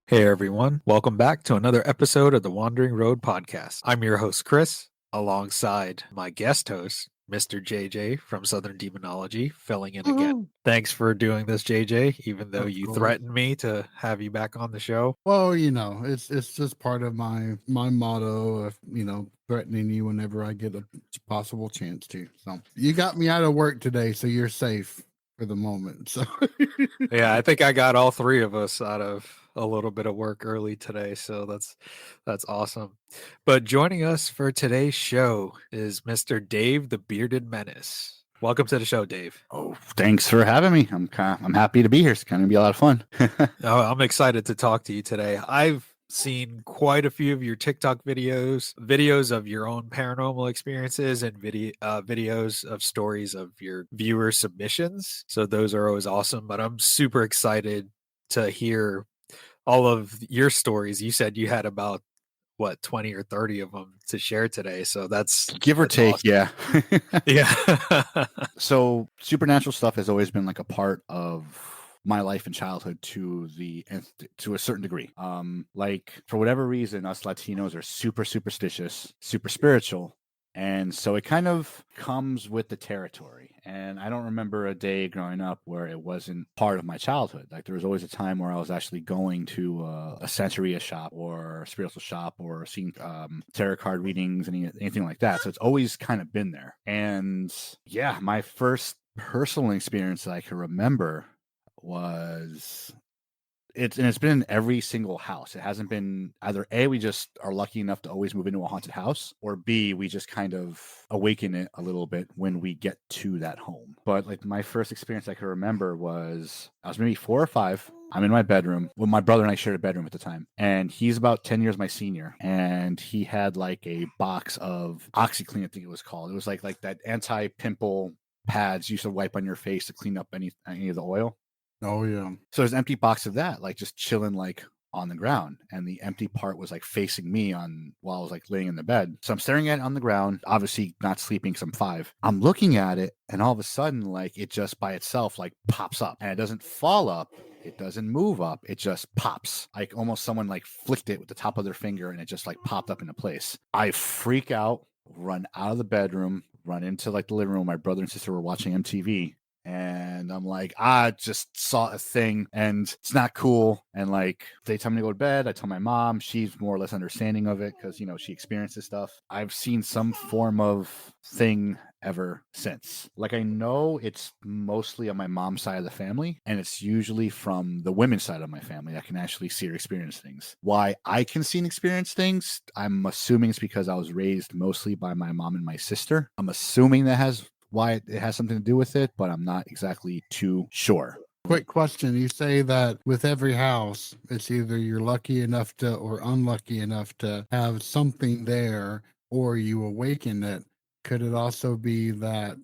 Hey everyone, welcome back to another episode of the Wandering Road Podcast. I'm your host, Chris, alongside my guest host, Mr. JJ from Southern Demonology, filling in again. Woohoo! Thanks for doing this, JJ, even though Of you course. threatened me to have you back on the show. Well, it's just part of my motto of threatening you whenever I get a possible chance to. So you got me out of work today, so you're safe for the moment. So Yeah, I think I got all three of us out of a little bit of work early today, so that's awesome. But joining us for today's show is Mr. Dave the Bearded Menace. Welcome to the show, Dave. oh, thanks for having me. I'm happy to be here. It's gonna be a lot of fun. Oh, I'm excited to talk to you today. I've seen quite a few of your TikTok videos of your own paranormal experiences and videos of stories of your viewer submissions. So those are always awesome, but I'm super excited to hear all of your stories. You said you had about what 20 or 30 of them to share today. So Give or that's take, awesome. yeah. Yeah. So supernatural stuff has always been like a part of my life and childhood to a certain degree. Like for whatever reason, us Latinos are super superstitious, super spiritual. And so it kind of comes with the territory. And I don't remember a day growing up where it wasn't part of my childhood. Like there was always a time where I was actually going to a Santeria shop or a spiritual shop or seeing tarot card readings, anything like that. So it's always kind of been there. And yeah, my first personal experience that I can remember was it's been in every single house. It hasn't been either A, we just are lucky enough to always move into a haunted house, or B, we just kind of awaken it a little bit when we get to that home. But like my first experience I can remember was I was maybe 4 or 5. I'm in my bedroom. Well, my brother and I shared a bedroom at the time. And he's about 10 years my senior. And he had like a box of OxyClean, I think it was called. It was like that anti-pimple pads you used to wipe on your face to clean up any of the oil. Oh yeah. So there's an empty box of that, like just chilling like on the ground. And the empty part was like facing me on while I was like laying in the bed. So I'm staring at it on the ground, obviously not sleeping because I'm 5. I'm looking at it, and all of a sudden, like it just by itself like pops up. And it doesn't fall up. It doesn't move up. It just pops. Like almost someone like flicked it with the top of their finger and it just like popped up into place. I freak out, run out of the bedroom, run into like the living room. My brother and sister were watching MTV. And I'm like, I just saw a thing and it's not cool. And like, they tell me to go to bed. I tell my mom, she's more or less understanding of it because, she experiences stuff. I've seen some form of thing ever since. Like, I know it's mostly on my mom's side of the family, and it's usually from the women's side of my family. I can actually see or experience things. Why I can see and experience things, I'm assuming it's because I was raised mostly by my mom and my sister. I'm assuming that has why it has something to do with it, but I'm not exactly too sure. Quick question. You say that with every house, it's either you're lucky enough to or unlucky enough to have something there or you awaken it. Could it also be that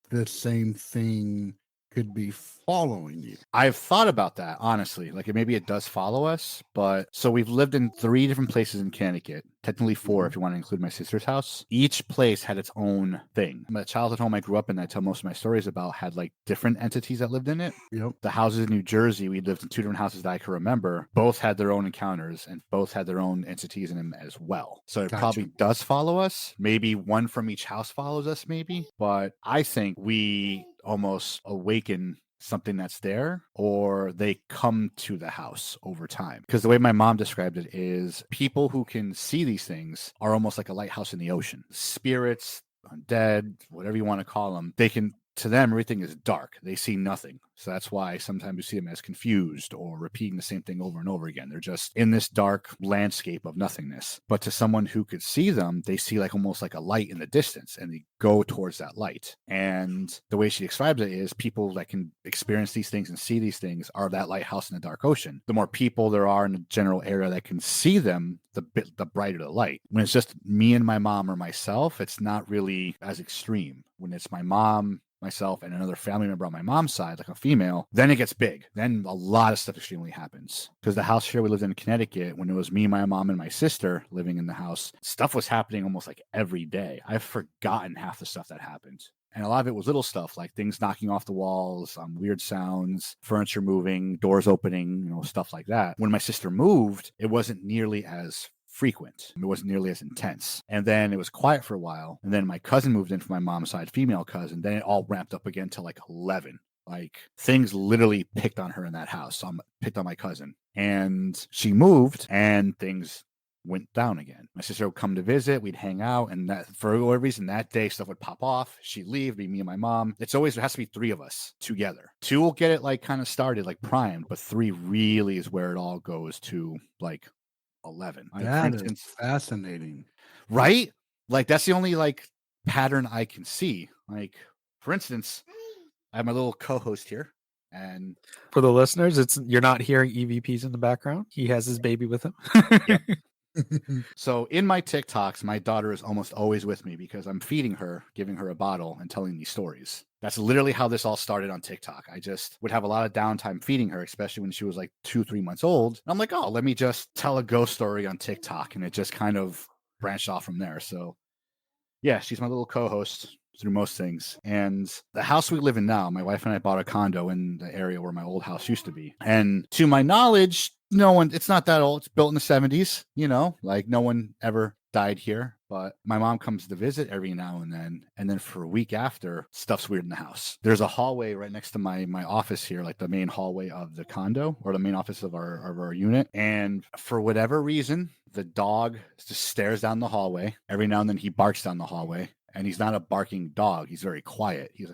this same thing could be following you? I've thought about that, honestly. Like maybe it does follow us, but so we've lived in 3 different places in Connecticut, technically 4 if you want to include my sister's house. Each place had its own thing. My childhood home I grew up in, I tell most of my stories about, had like different entities that lived in it. Yep. The houses in New Jersey, we lived in 2 different houses that I can remember. Both had their own encounters and both had their own entities in them as well. So it Gotcha. probably does follow us. Maybe one from each house follows us, maybe. But I think we almost awaken something that's there, or they come to the house over time. Because the way my mom described it is people who can see these things are almost like a lighthouse in the ocean. Spirits, undead, whatever you want to call them, to them, everything is dark. They see nothing. So that's why sometimes you see them as confused or repeating the same thing over and over again. They're just in this dark landscape of nothingness. But to someone who could see them, they see like almost like a light in the distance and they go towards that light. And the way she describes it is people that can experience these things and see these things are that lighthouse in the dark ocean. The more people there are in the general area that can see them, the brighter the light. When it's just me and my mom or myself, it's not really as extreme. When it's my mom, myself, and another family member on my mom's side, like a female, then it gets big. Then a lot of stuff extremely happens. Because the house here we lived in Connecticut, when it was me, my mom, and my sister living in the house, stuff was happening almost like every day. I've forgotten half the stuff that happened. And a lot of it was little stuff like things knocking off the walls, weird sounds, furniture moving, doors opening, stuff like that. When my sister moved, it wasn't nearly as frequent. It wasn't nearly as intense. And then it was quiet for a while. And then my cousin moved in from my mom's side, female cousin. Then it all ramped up again to like 11. Like things literally picked on her in that house. Picked on my cousin. And she moved and things went down again. My sister would come to visit, we'd hang out, and that for whatever reason that day stuff would pop off. She'd leave, be me and my mom. It has to be 3 of us together. 2 will get it like kind of started, like primed, but 3 really is where it all goes to like 11. Like, that is fascinating, right? Like that's the only like pattern I can see. Like for instance, I have my little co-host here. And for the listeners, you're not hearing EVPs in the background. He has his baby with him. Yep. So in my TikToks, my daughter is almost always with me because I'm feeding her, giving her a bottle, and telling these stories. That's literally how this all started on TikTok. I just would have a lot of downtime feeding her, especially when she was like 2-3 months old. And I'm like, oh, let me just tell a ghost story on TikTok. And it just kind of branched off from there. So yeah, she's my little co-host through most things. And the house we live in now, my wife and I bought a condo in the area where my old house used to be. And to my knowledge, it's not that old. It's built in the 70s, like no one ever died here. But my mom comes to visit every now and then. And then for a week after, stuff's weird in the house. There's a hallway right next to my office here, like the main hallway of the condo or the main office of our unit. And for whatever reason, the dog just stares down the hallway. Every now and then he barks down the hallway. And he's not a barking dog. He's very quiet. He's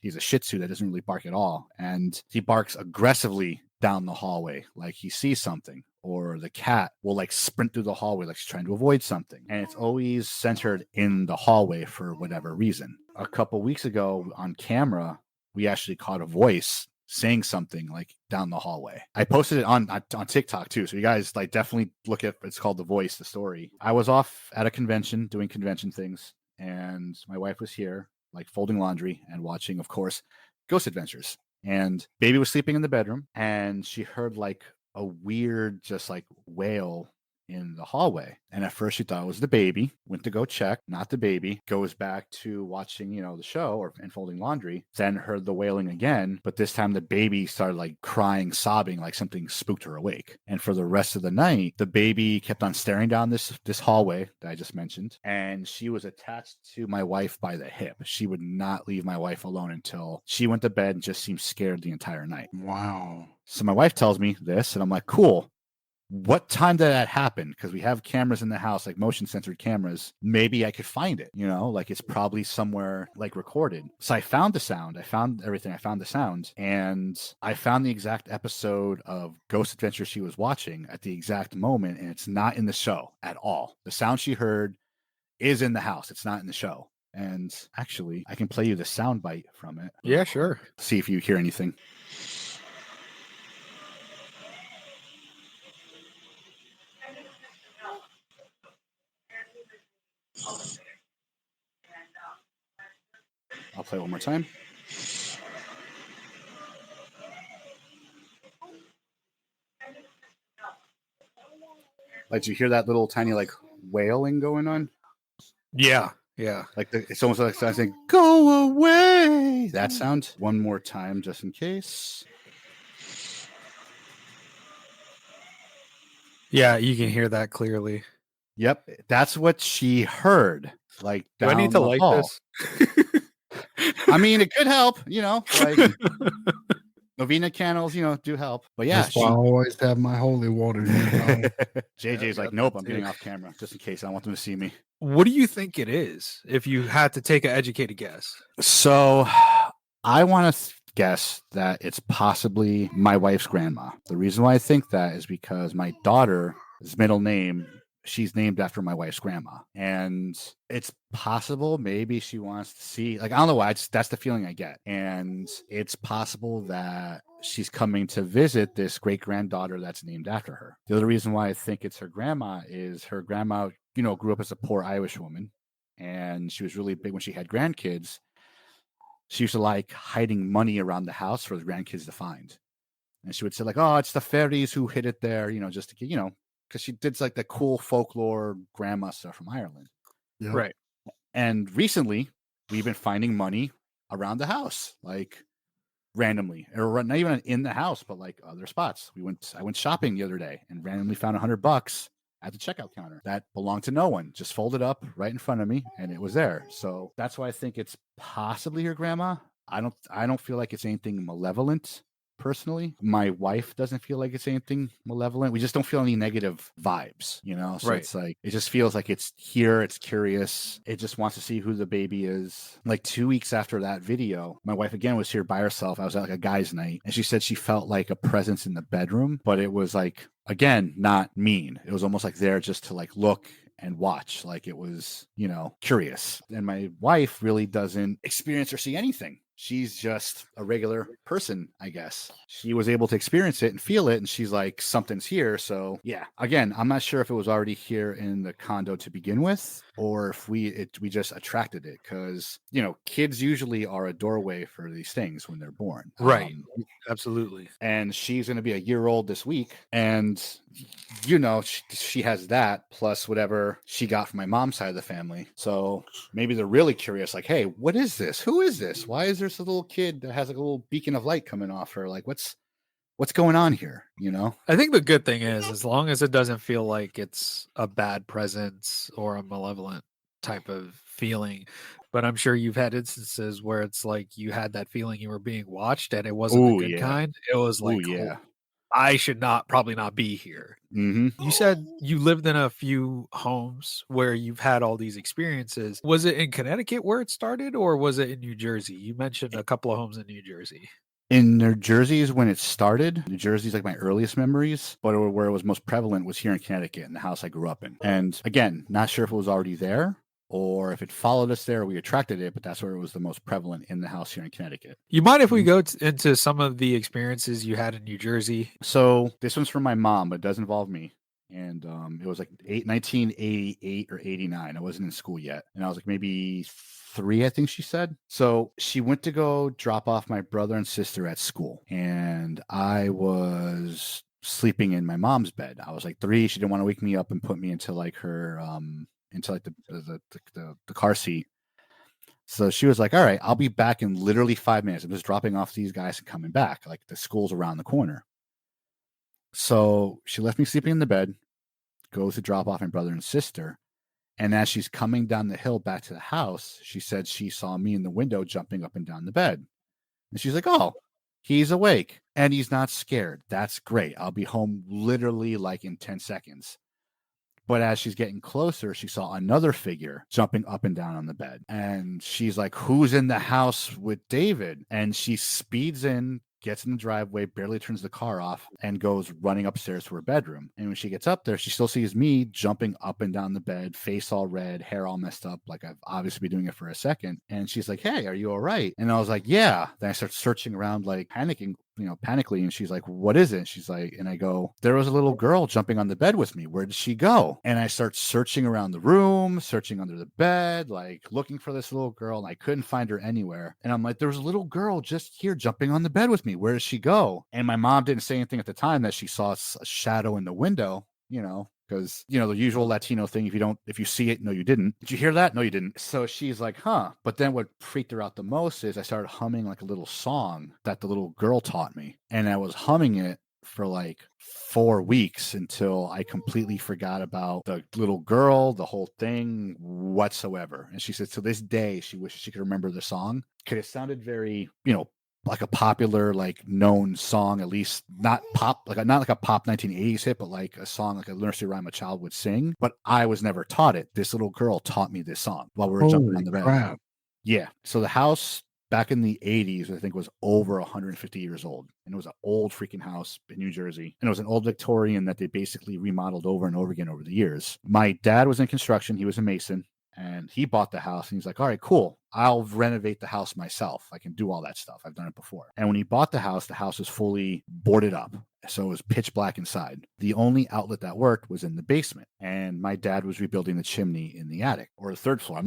he's a Shih Tzu that doesn't really bark at all. And he barks aggressively down the hallway, like he sees something. Or the cat will like sprint through the hallway, like she's trying to avoid something. And it's always centered in the hallway for whatever reason. A couple weeks ago on camera, we actually caught a voice saying something like down the hallway. I posted it on TikTok too. So you guys like definitely look at it's called The Voice, the story. I was off at a convention doing convention things. And my wife was here, like folding laundry and watching, of course, Ghost Adventures. And baby was sleeping in the bedroom, and she heard like a weird, just like wail in the hallway. And at first she thought it was the baby, went to go check, not the baby, goes back to watching, the show and folding laundry, then heard the wailing again. But this time the baby started like crying, sobbing, like something spooked her awake. And for the rest of the night, the baby kept on staring down this hallway that I just mentioned. And she was attached to my wife by the hip. She would not leave my wife alone until she went to bed and just seemed scared the entire night. Wow. So my wife tells me this, and I'm like, cool. What time did that happen? Because we have cameras in the house, like motion censored cameras. Maybe I could find it, like it's probably somewhere like recorded. So I found the sound. I found everything. I found the sound. And I found the exact episode of Ghost Adventure she was watching at the exact moment. And it's not in the show at all. The sound she heard is in the house. It's not in the show. And actually, I can play you the sound bite from it. Yeah, sure. See if you hear anything. I'll play it one more time. Like, do you hear that little tiny like wailing going on? Yeah. Like it's almost like saying "Go away." That sound. One more time, just in case. Yeah, you can hear that clearly. Yep, that's what she heard. Like, do I need to like hall. this? I mean, it could help, like novena candles, do help. But yeah, I always have my holy water nearby. JJ's like, nope, I'm getting off camera just in case I don't want them to see me. What do you think it is if you had to take an educated guess? So I want to guess that it's possibly my wife's grandma. The reason why I think that is because my daughter's middle name, she's named after my wife's grandma. And it's possible maybe she wants to see, like, I don't know why, that's the feeling I get. And it's possible that she's coming to visit this great granddaughter that's named after her. The other reason why I think it's her grandma is her grandma, grew up as a poor Irish woman. And she was really big when she had grandkids. She used to like hiding money around the house for the grandkids to find. And she would say like, oh, it's the fairies who hid it there, just to get, because she did like the cool folklore grandma stuff from Ireland. Yep. Right. And recently we've been finding money around the house, like randomly, or not even in the house, but like other spots. I went shopping the other day and randomly found $100 at the checkout counter that belonged to no one, just folded up right in front of me, and it was there. So that's why I think it's possibly your grandma. I don't feel like it's anything malevolent. Personally, my wife doesn't feel like it's anything malevolent. We just don't feel any negative vibes, you know? So Right. it's like, it just feels like it's here, it's curious, it just wants to see who the baby is. Like 2 weeks after that video, my wife again was here by herself. I was at like a guy's night, and she said she felt like a presence in the bedroom, but it was like, again, not mean. It was almost like there just to like look and watch, like it was, you know, curious. And my wife really doesn't experience or see anything. She's just a regular person, I guess. She was able to experience it and feel it, and she's like, something's here. So yeah, again, I'm not sure if it was already here in the condo to begin with, or if we just attracted it, because, you know, kids usually are a doorway for these things when they're born. Right. Absolutely. And she's going to be a year old this week, and you know, she has that plus whatever she got from my mom's side of the family. So maybe they're really curious, like, hey, what is this? Who is this? Why is there a little kid that has like a little beacon of light coming off her? Like, what's going on here? You know? I think the good thing is, as long as it doesn't feel like it's a bad presence or a malevolent type of feeling, but I'm sure you've had instances where it's like you had that feeling you were being watched and it wasn't the good kind. It was like, oh, I should probably not be here. Mm-hmm. You said you lived in a few homes where you've had all these experiences. Was it in Connecticut where it started, or was it in New Jersey? You mentioned a couple of homes in New Jersey. In New Jersey is when it started. New Jersey is like my earliest memories, but where it was most prevalent was here in Connecticut, in the house I grew up in. And again, not sure if it was already there or if it followed us there, we attracted it, but that's where it was the most prevalent in the house here in Connecticut. You mind if we go into some of the experiences you had in New Jersey? So this one's from my mom, but it does involve me. And it was like 1988 or 89. I wasn't in school yet. And I was like maybe 3, I think she said. So she went to go drop off my brother and sister at school. And I was sleeping in my mom's bed. I was like 3. She didn't want to wake me up and put me into like her into like the car seat. So she was like, all right, I'll be back in literally 5 minutes. I'm just dropping off these guys and coming back. Like the school's around the corner. So she left me sleeping in the bed, goes to drop off my brother and sister. And as she's coming down the hill back to the house, she said she saw me in the window jumping up and down the bed. And she's like, oh, he's awake and he's not scared. That's great. I'll be home literally like in 10 seconds. But as she's getting closer, she saw another figure jumping up and down on the bed. And she's like, who's in the house with David? And she speeds in, gets in the driveway, barely turns the car off, and goes running upstairs to her bedroom. And when she gets up there, she still sees me jumping up and down the bed, face all red, hair all messed up, like I've obviously been doing it for a second. And she's like, hey, are you all right? And I was like, yeah. Then I start searching around, like panicking, panically. And she's like, what is it? She's like, and I go, there was a little girl jumping on the bed with me. Where did she go? And I start searching around the room, searching under the bed, like looking for this little girl. And I couldn't find her anywhere. And I'm like, there was a little girl just here jumping on the bed with me. Where does she go? And my mom didn't say anything at the time that she saw a shadow in the window, because the usual Latino thing, if you see it, no, you didn't. Did you hear that? No, you didn't. So she's like, huh. But then what freaked her out the most is I started humming like a little song that the little girl taught me. And I was humming it for like 4 weeks until I completely forgot about the little girl, the whole thing whatsoever. And she said, to this day, she wishes she could remember the song because it sounded very, like a popular, like known song, at least not like a pop 1980s hit, but like a song, like a nursery rhyme a child would sing. But I was never taught it. This little girl taught me this song while we were jumping on the bed. Crap. Yeah. So the house back in the 80s, I think, was over 150 years old. And it was an old freaking house in New Jersey. And it was an old Victorian that they basically remodeled over and over again over the years. My dad was in construction. He was a mason. And he bought the house and he's like, all right, cool. I'll renovate the house myself. I can do all that stuff. I've done it before. And when he bought the house was fully boarded up. So it was pitch black inside. The only outlet that worked was in the basement. And my dad was rebuilding the chimney in the attic or the third floor.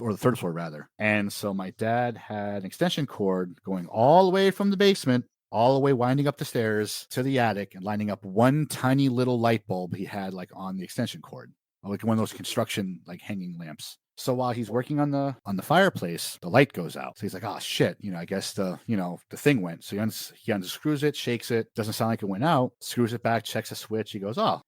Or the third floor rather. And so my dad had an extension cord going all the way from the basement, all the way winding up the stairs to the attic and lining up one tiny little light bulb he had like on the extension cord. like one of those construction like hanging lamps. So while he's working on the fireplace, the light goes out. So he's like, "Oh shit!" I guess the thing went. So he unscrews it, shakes it. Doesn't sound like it went out. Screws it back, checks the switch. He goes, "Oh,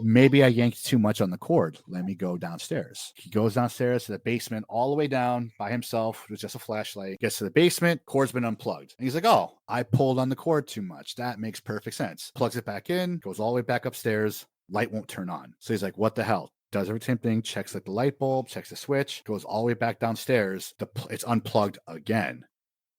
maybe I yanked too much on the cord. Let me go downstairs." He goes downstairs to the basement, all the way down by himself with just a flashlight. Gets to the basement, cord's been unplugged. And he's like, "Oh, I pulled on the cord too much. That makes perfect sense." Plugs it back in, goes all the way back upstairs. Light won't turn on. So he's like, "What the hell?" Does every same thing, checks like the light bulb, checks the switch, goes all the way back downstairs. It's unplugged again.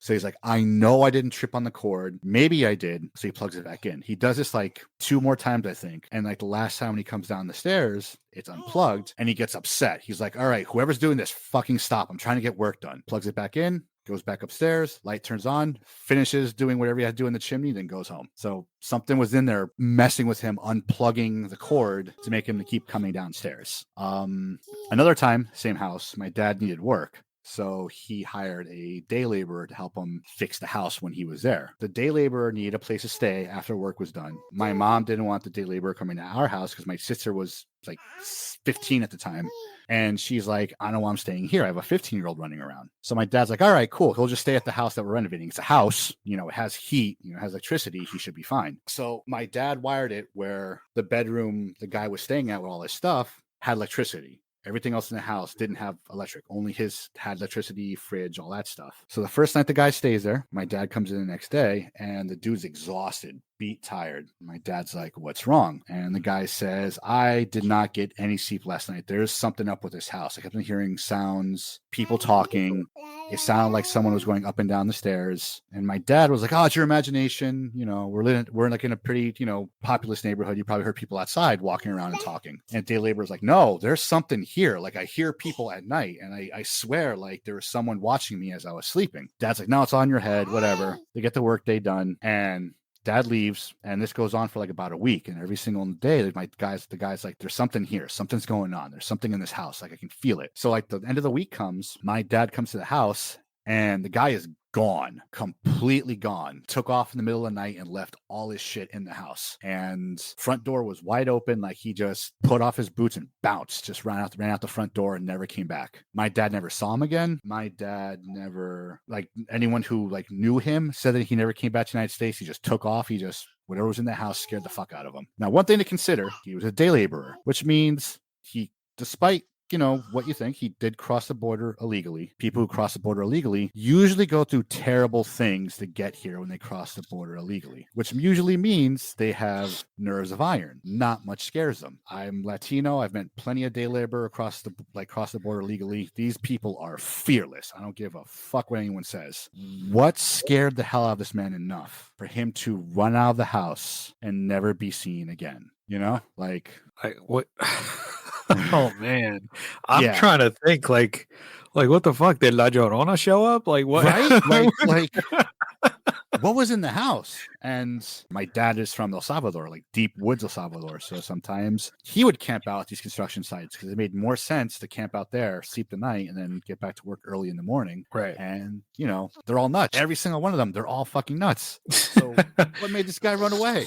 So he's like, "I know I didn't trip on the cord. Maybe I did." So he plugs it back in. He does this like 2 more times, I think. And like the last time when he comes down the stairs, it's unplugged and he gets upset. He's like, "All right, whoever's doing this, fucking stop. I'm trying to get work done." Plugs it back in, goes back upstairs, light turns on, finishes doing whatever he had to do in the chimney, then goes home. So something was in there messing with him, unplugging the cord to make him to keep coming downstairs. Another time, same house, my dad needed work. So he hired a day laborer to help him fix the house when he was there. The day laborer needed a place to stay after work was done. My mom didn't want the day laborer coming to our house because my sister was like 15 at the time. And she's like, "I don't want him staying here. I have a 15-year-old running around." So my dad's like, "All right, cool. He'll just stay at the house that we're renovating. It's a house, it has heat, it has electricity. He should be fine." So my dad wired it where the bedroom the guy was staying at with all his stuff had electricity. Everything else in the house didn't have electric. Only his had electricity, fridge, all that stuff. So the first night the guy stays there, my dad comes in the next day and the dude's exhausted, beat, tired. My dad's like, "What's wrong?" And the guy says, "I did not get any sleep last night. There's something up with this house. I kept on hearing sounds, people talking. It sounded like someone was going up and down the stairs." And my dad was like, "Oh, it's your imagination. We're like in a pretty, populous neighborhood. You probably heard people outside walking around and talking." And day laborer's like, "No, there's something here. Like I hear people at night and I swear like there was someone watching me as I was sleeping." Dad's like, "No, it's on your head, whatever." They get the workday done and Dad leaves, and this goes on for like about a week. And every single day, the guy's like, "There's something here. Something's going on. There's something in this house. Like I can feel it." So like the end of the week comes, my dad comes to the house, and the guy is gone, completely gone. Took off in the middle of the night and left all his shit in the house. And front door was wide open, like he just put off his boots and bounced, just ran out the front door and never came back. My dad never saw him again. My dad never, like anyone who like knew him said that he never came back to the United States. He just took off. Whatever was in the house scared the fuck out of him. Now, one thing to consider, he was a day laborer, which means despite what you think, he did cross the border illegally. People who cross the border illegally usually go through terrible things to get here when they cross the border illegally, which usually means they have nerves of iron. Not much scares them. I'm Latino. I've met plenty of day labor cross the border legally. These people are fearless. I don't give a fuck what anyone says. What scared the hell out of this man enough for him to run out of the house and never be seen again? What? Oh man, I'm Yeah. trying to think. Like what the fuck? Did La Llorona show up? Like what? Right? Like what was in the house? And my dad is from El Salvador, like deep woods El Salvador. So sometimes he would camp out at these construction sites because it made more sense to camp out there, sleep the night, and then get back to work early in the morning. Right. And they're all nuts. Every single one of them, they're all fucking nuts. So what made this guy run away?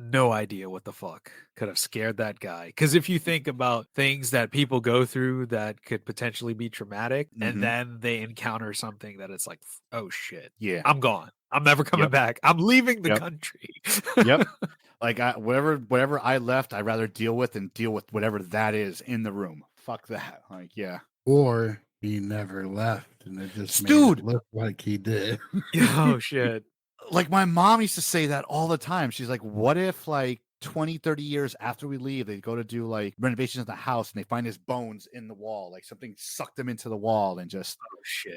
No idea what the fuck could have scared that guy. Because if you think about things that people go through that could potentially be traumatic, and then they encounter something that it's like, "Oh shit, yeah, I'm gone. I'm never coming back. I'm leaving the country." Yep. Like whatever I left, I'd rather deal with whatever that is in the room. Fuck that. Like, yeah. Or he never left, and it just made it look like he did. Oh shit. Like my mom used to say that all the time. She's like, "What if like 20, 30 years after we leave, they go to do like renovations of the house and they find his bones in the wall, like something sucked them into the wall and just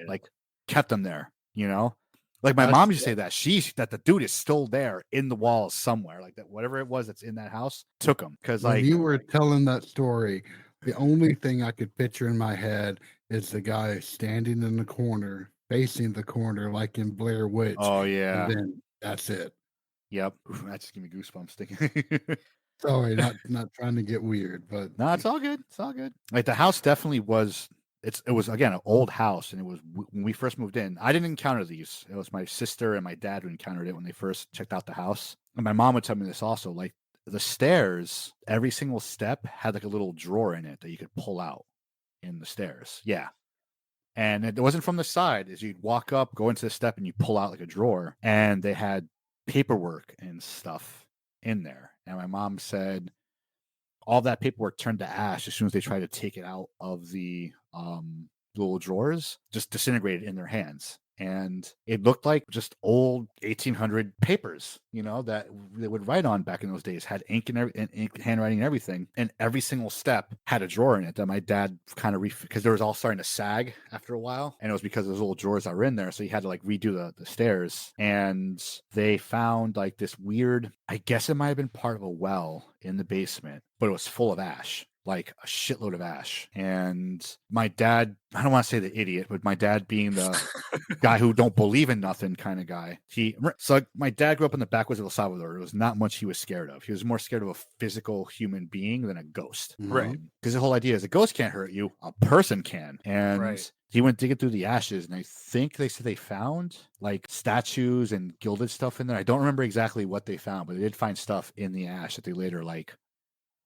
like kept them there, Like my mom used to say that the dude is still there in the wall somewhere, like that whatever it was that's in that house took him. Because when you were telling that story, the only thing I could picture in my head is the guy standing in the corner, facing the corner, like in Blair Witch. Oh yeah, and then that's it. Yep, that just gave me goosebumps thinking. Sorry, not trying to get weird, but no, it's all good. It's all good. Like the house definitely was. It was again an old house, and it was when we first moved in. I didn't encounter these. It was my sister and my dad who encountered it when they first checked out the house. And my mom would tell me this also. Like the stairs, every single step had like a little drawer in it that you could pull out in the stairs. Yeah. And it wasn't from the side. As you'd walk up, go into the step, and you pull out like a drawer, and they had paperwork and stuff in there. And my mom said all that paperwork turned to ash as soon as they tried to take it out of the little drawers, just disintegrated in their hands. And it looked like just old 1800 papers, that they would write on back in those days. Had ink and ink, handwriting and everything. And every single step had a drawer in it that my dad kind of because there was all starting to sag after a while. And it was because those little drawers that were in there. So he had to like redo the stairs. And they found like this weird, I guess it might have been part of a well in the basement, but it was full of ash. Like a shitload of ash. And my dad, I don't want to say the idiot, but my dad being the guy who don't believe in nothing kind of guy. So my dad grew up in the backwoods of El Salvador. There was not much he was scared of. He was more scared of a physical human being than a ghost. Right. Because the whole idea is a ghost can't hurt you. A person can. And he went digging through the ashes, and I think they said they found like statues and gilded stuff in there. I don't remember exactly what they found, but they did find stuff in the ash that they later like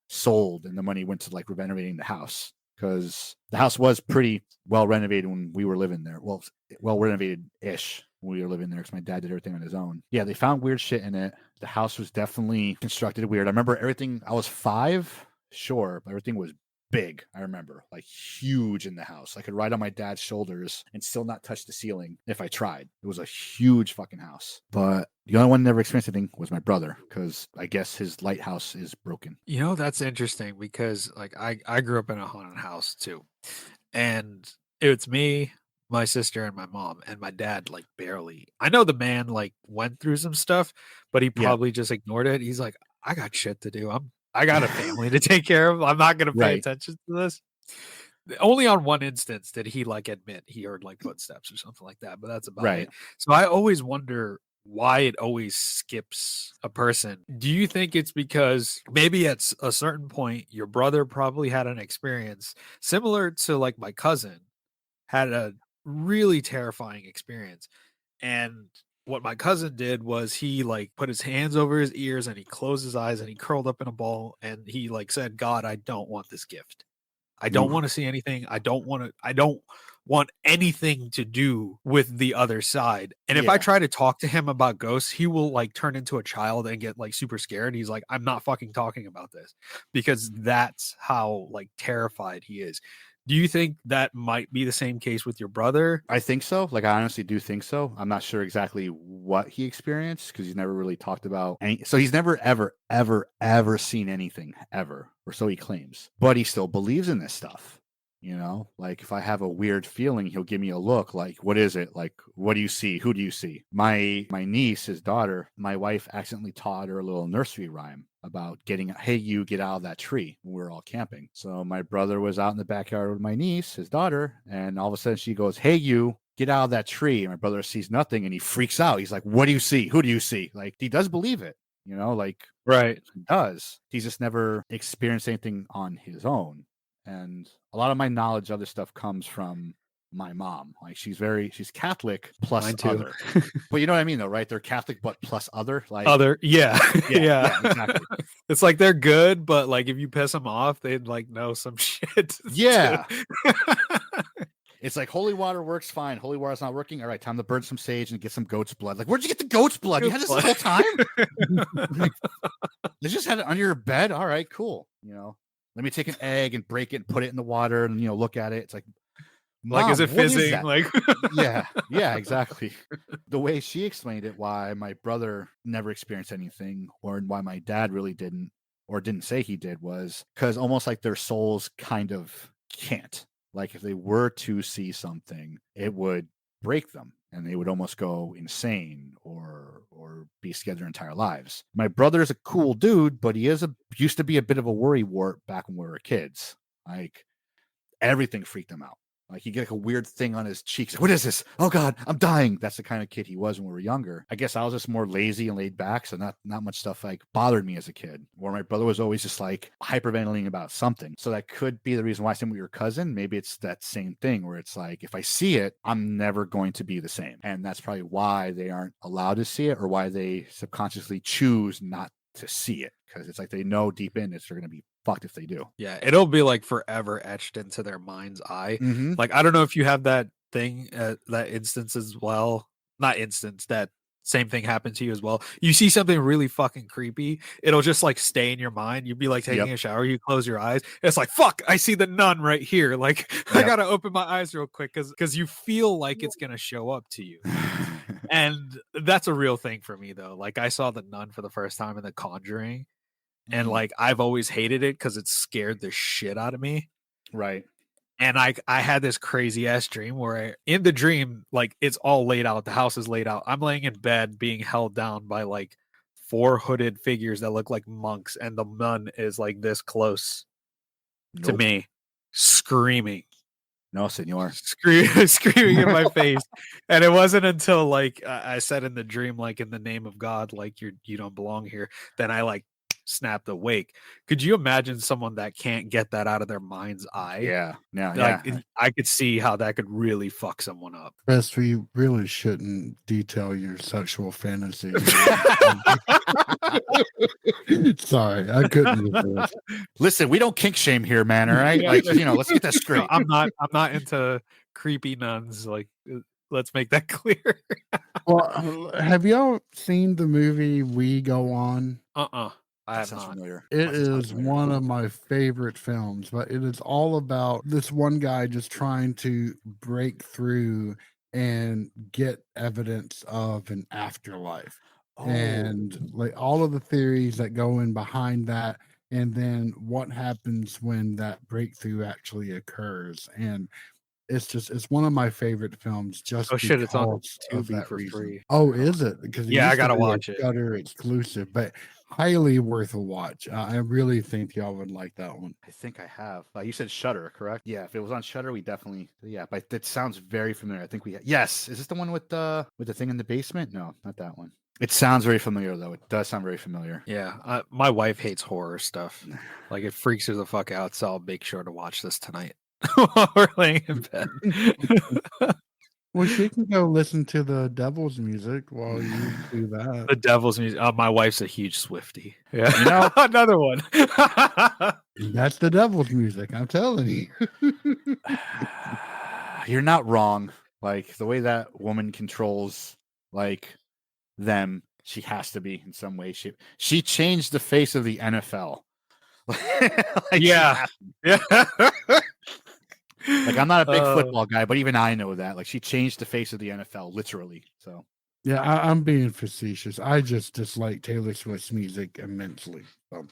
sold, and the money went to like renovating the house, because the house was pretty well renovated when we were living there. Well renovated ish when we were living there, because my dad did everything on his own. Yeah, they found weird shit in it. The house was definitely constructed weird. I remember everything. I was 5, sure, but everything was big. I remember like huge in the house. I could ride on my dad's shoulders and still not touch the ceiling if I tried. It was a huge fucking house. But the only one that never experienced anything was my brother, because I guess his lighthouse is broken. That's interesting, because like I grew up in a haunted house too. And it's me, my sister, and my mom, and my dad like barely. I know the man like went through some stuff, but he probably just ignored it. He's like, I got shit to do. I got a family to take care of. I'm not going to pay attention to this. Only on one instance did he like admit he heard like footsteps or something like that, but that's about it. So I always wonder why it always skips a person. Do you think it's because maybe at a certain point your brother probably had an experience similar to like my cousin had a really terrifying experience, and what my cousin did was he like put his hands over his ears and he closed his eyes and he curled up in a ball and he like said, God, I don't want this gift. I don't want to see anything. I don't want anything to do with the other side. And if I try to talk to him about ghosts, he will like turn into a child and get like super scared. He's like, I'm not fucking talking about this, because that's how like terrified he is. Do you think that might be the same case with your brother? I think so. Like, I honestly do think so. I'm not sure exactly what he experienced, because he's never really talked about any. So he's never, ever seen anything ever, or so he claims. But he still believes in this stuff. Like if I have a weird feeling, he'll give me a look like, what is it? Like, what do you see? Who do you see? My niece, his daughter, my wife accidentally taught her a little nursery rhyme about hey, you get out of that tree when we were all camping. So my brother was out in the backyard with my niece, his daughter, and all of a sudden she goes, hey, you get out of that tree. And my brother sees nothing and he freaks out. He's like, what do you see? Who do you see? Like, he does believe it, like right. He does. He's just never experienced anything on his own. And a lot of my knowledge of this stuff comes from my mom. Like, she's Catholic plus other. But you know what I mean, though, right? They're Catholic but plus other. Like other, yeah, exactly. It's like they're good, but like if you piss them off, they'd like know some shit. Yeah. It's like holy water works fine. Holy water's not working. All right, time to burn some sage and get some goat's blood. Like, where'd you get the goat's blood? You had this the whole time? You just had it under your bed? All right, cool. Let me take an egg and break it and put it in the water and, look at it. It's like, like, is it fizzing? Like, yeah, exactly. The way she explained it, why my brother never experienced anything, or why my dad really didn't, or didn't say he did, was because almost like their souls kind of can't. Like, if they were to see something, it would break them and they would almost go insane or be scared their entire lives. My brother is a cool dude, but he used to be a bit of a worry wart back when we were kids. Like, everything freaked him out. Like, he'd get like a weird thing on his cheeks. What is this? Oh God, I'm dying. That's the kind of kid he was when we were younger. I guess I was just more lazy and laid back, so not much stuff like bothered me as a kid. Where my brother was always just like hyperventilating about something. So that could be the reason why I said with your cousin. Maybe it's that same thing where it's like, if I see it, I'm never going to be the same. And that's probably why they aren't allowed to see it, or why they subconsciously choose not to see it. because it's like they know deep in this they're gonna be fucked if they do. Yeah, it'll be like forever etched into their mind's eye. Mm-hmm. Like I don't know if you have that thing, that instance as well. Not instance, that same thing happened to you as well. You see something really fucking creepy, it'll just like stay in your mind. You'd be like taking a shower, you close your eyes, it's like, fuck, I see the nun right here. Like I gotta open my eyes real quick because you feel like it's gonna show up to you. And that's a real thing for me though. Like I saw the nun for the first time in The Conjuring, and like I've always hated it because it scared the shit out of me. Right. And I had this crazy ass dream where in the dream, like it's all laid out. The house is laid out. I'm laying in bed being held down by like 4 hooded figures that look like monks, and the nun is like this close to me, screaming. No, senor. Screaming in my face. And it wasn't until like I said in the dream, like, in the name of God, like you don't belong here, then I like snapped awake. Could you imagine someone that can't get that out of their mind's eye? Yeah. Like I could see how that could really fuck someone up. Chris, we really shouldn't detail your sexual fantasy. Sorry, I couldn't resist. Listen, we don't kink shame here, man. All right, like let's get that straight. I'm not into creepy nuns. Like, let's make that clear. Well, have y'all seen the movie We Go On? I have Sounds not. familiar. It is one of my favorite films, but it is all about this one guy just trying to break through and get evidence of an afterlife. And like all of the theories that go in behind that, and then what happens when that breakthrough actually occurs. And it's one of my favorite films just shit, it's on because of Tubi that for reason. free. Oh, is it? Because I gotta watch it. Shudder exclusive, but highly worth a watch. I really think y'all would like that one. I think I have. You said Shudder, correct? Yeah, if it was on Shudder, we definitely. Yeah, but it sounds very familiar. I think we. Yes, is this the one with the thing in the basement? No, not that one. It sounds very familiar though. It does sound very familiar. Yeah, my wife hates horror stuff. Like it freaks her the fuck out. So I'll make sure to watch this tonight while we're laying in bed. Well, she can go listen to the devil's music while you do that. The devil's music. My wife's a huge Swiftie. Yeah, another one. That's the devil's music. I'm telling you. You're not wrong. Like the way that woman controls, like them, she has to be in some way. She changed the face of the NFL. Yeah. Like I'm not a big football guy, but even I know that. Like she changed the face of the NFL, literally. So yeah, I'm being facetious. I just dislike Taylor Swift's music immensely. So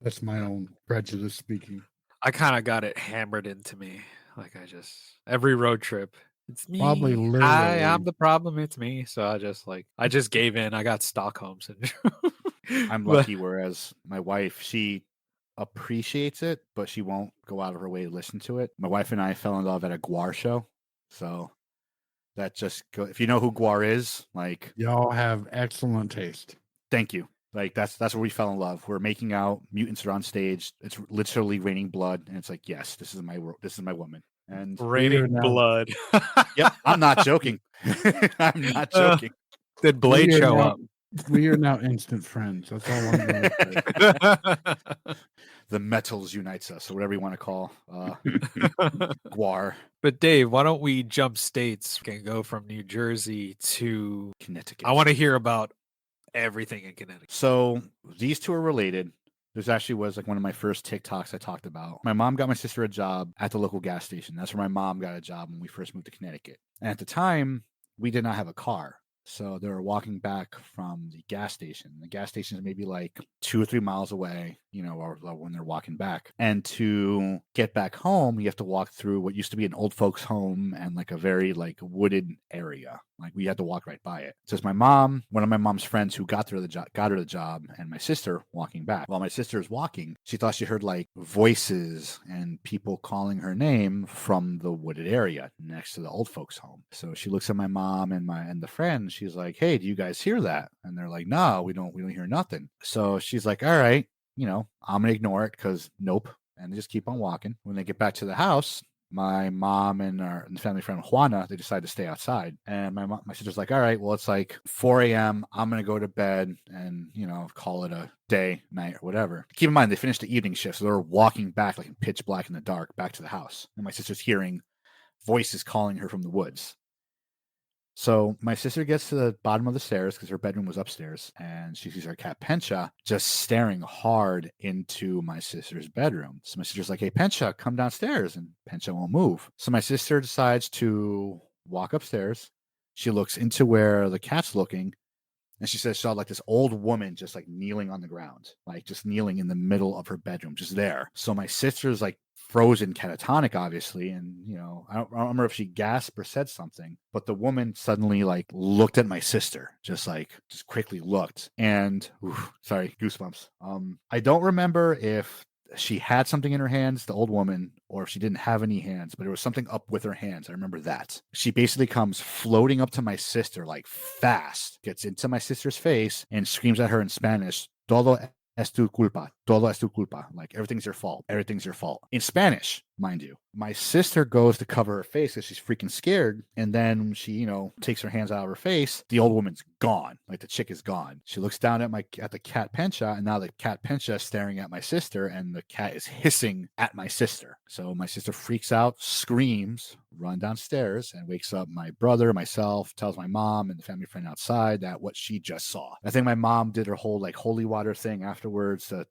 that's my own prejudice speaking. I kind of got it hammered into me. Like every road trip, it's me. Probably literally. I'm the problem. It's me. So I just gave in. I got Stockholm syndrome. I'm lucky. Whereas my wife, she appreciates it, but she won't go out of her way to listen to it. My wife and I fell in love at a Gwar show. So that just if you know who Gwar is, like y'all have excellent taste. Thank you. Like that's where we fell in love. We're making out, mutants are on stage. It's literally raining blood, and it's like, yes, this is my woman. And raining blood. Yep, I'm not joking. I'm not joking. Did Blade show up? We are now instant friends. That's all I'm going to say. The metals unites us, or whatever you want to call Gwar. But Dave, why don't we jump states and go from New Jersey to Connecticut? I want to hear about everything in Connecticut. So these two are related. There's actually was like one of my first TikToks I talked about. My mom got my sister a job at the local gas station. That's where my mom got a job when we first moved to Connecticut. And at the time, we did not have a car. So they were walking back from the gas station. The gas station is maybe like 2 or 3 miles away, or when they're walking back. And to get back home, you have to walk through what used to be an old folks' home and like a very like wooded area. Like we had to walk right by it. So it's my mom, one of my mom's friends who got her the job, and my sister walking back. While my sister is walking, she thought she heard like voices and people calling her name from the wooded area next to the old folks' home. So she looks at my mom and the friend. She's like, "Hey, do you guys hear that?" And they're like, "No, we don't hear nothing." So she's like, "All right, I'm gonna ignore it because nope." And they just keep on walking. When they get back to the house, my mom and our family friend Juana, they decided to stay outside. And my sister's like, all right, well, it's like 4 a.m. I'm going to go to bed and, call it a day, night, or whatever. Keep in mind, they finished the evening shift. So they're walking back like in pitch black in the dark back to the house. And my sister's hearing voices calling her from the woods. So my sister gets to the bottom of the stairs because her bedroom was upstairs, and she sees her cat Pencha just staring hard into my sister's bedroom. So my sister's like, hey, Pencha, come downstairs. And Pencha won't move. So my sister decides to walk upstairs. She looks into where the cat's looking, and she says she saw like this old woman just like kneeling on the ground, like just kneeling in the middle of her bedroom, just there. So my sister's like frozen catatonic, obviously. And, I don't remember if she gasped or said something, but the woman suddenly like looked at my sister, just quickly looked. And sorry, goosebumps. I don't remember if she had something in her hands, the old woman, or if she didn't have any hands, but there was something up with her hands. I remember that. She basically comes floating up to my sister, like fast, gets into my sister's face and screams at her in Spanish, todo es tu culpa, todo es tu culpa. Like, everything's your fault. Everything's your fault. In Spanish, mind you. My sister goes to cover her face because she's freaking scared. And then she, takes her hands out of her face. The old woman's gone. Like, the chick is gone. She looks down at the cat Pencha, and now the cat Pencha is staring at my sister, and the cat is hissing at my sister. So my sister freaks out, screams, run downstairs, and wakes up my brother, myself, tells my mom and the family friend outside that what she just saw. I think my mom did her whole like holy water thing afterwards to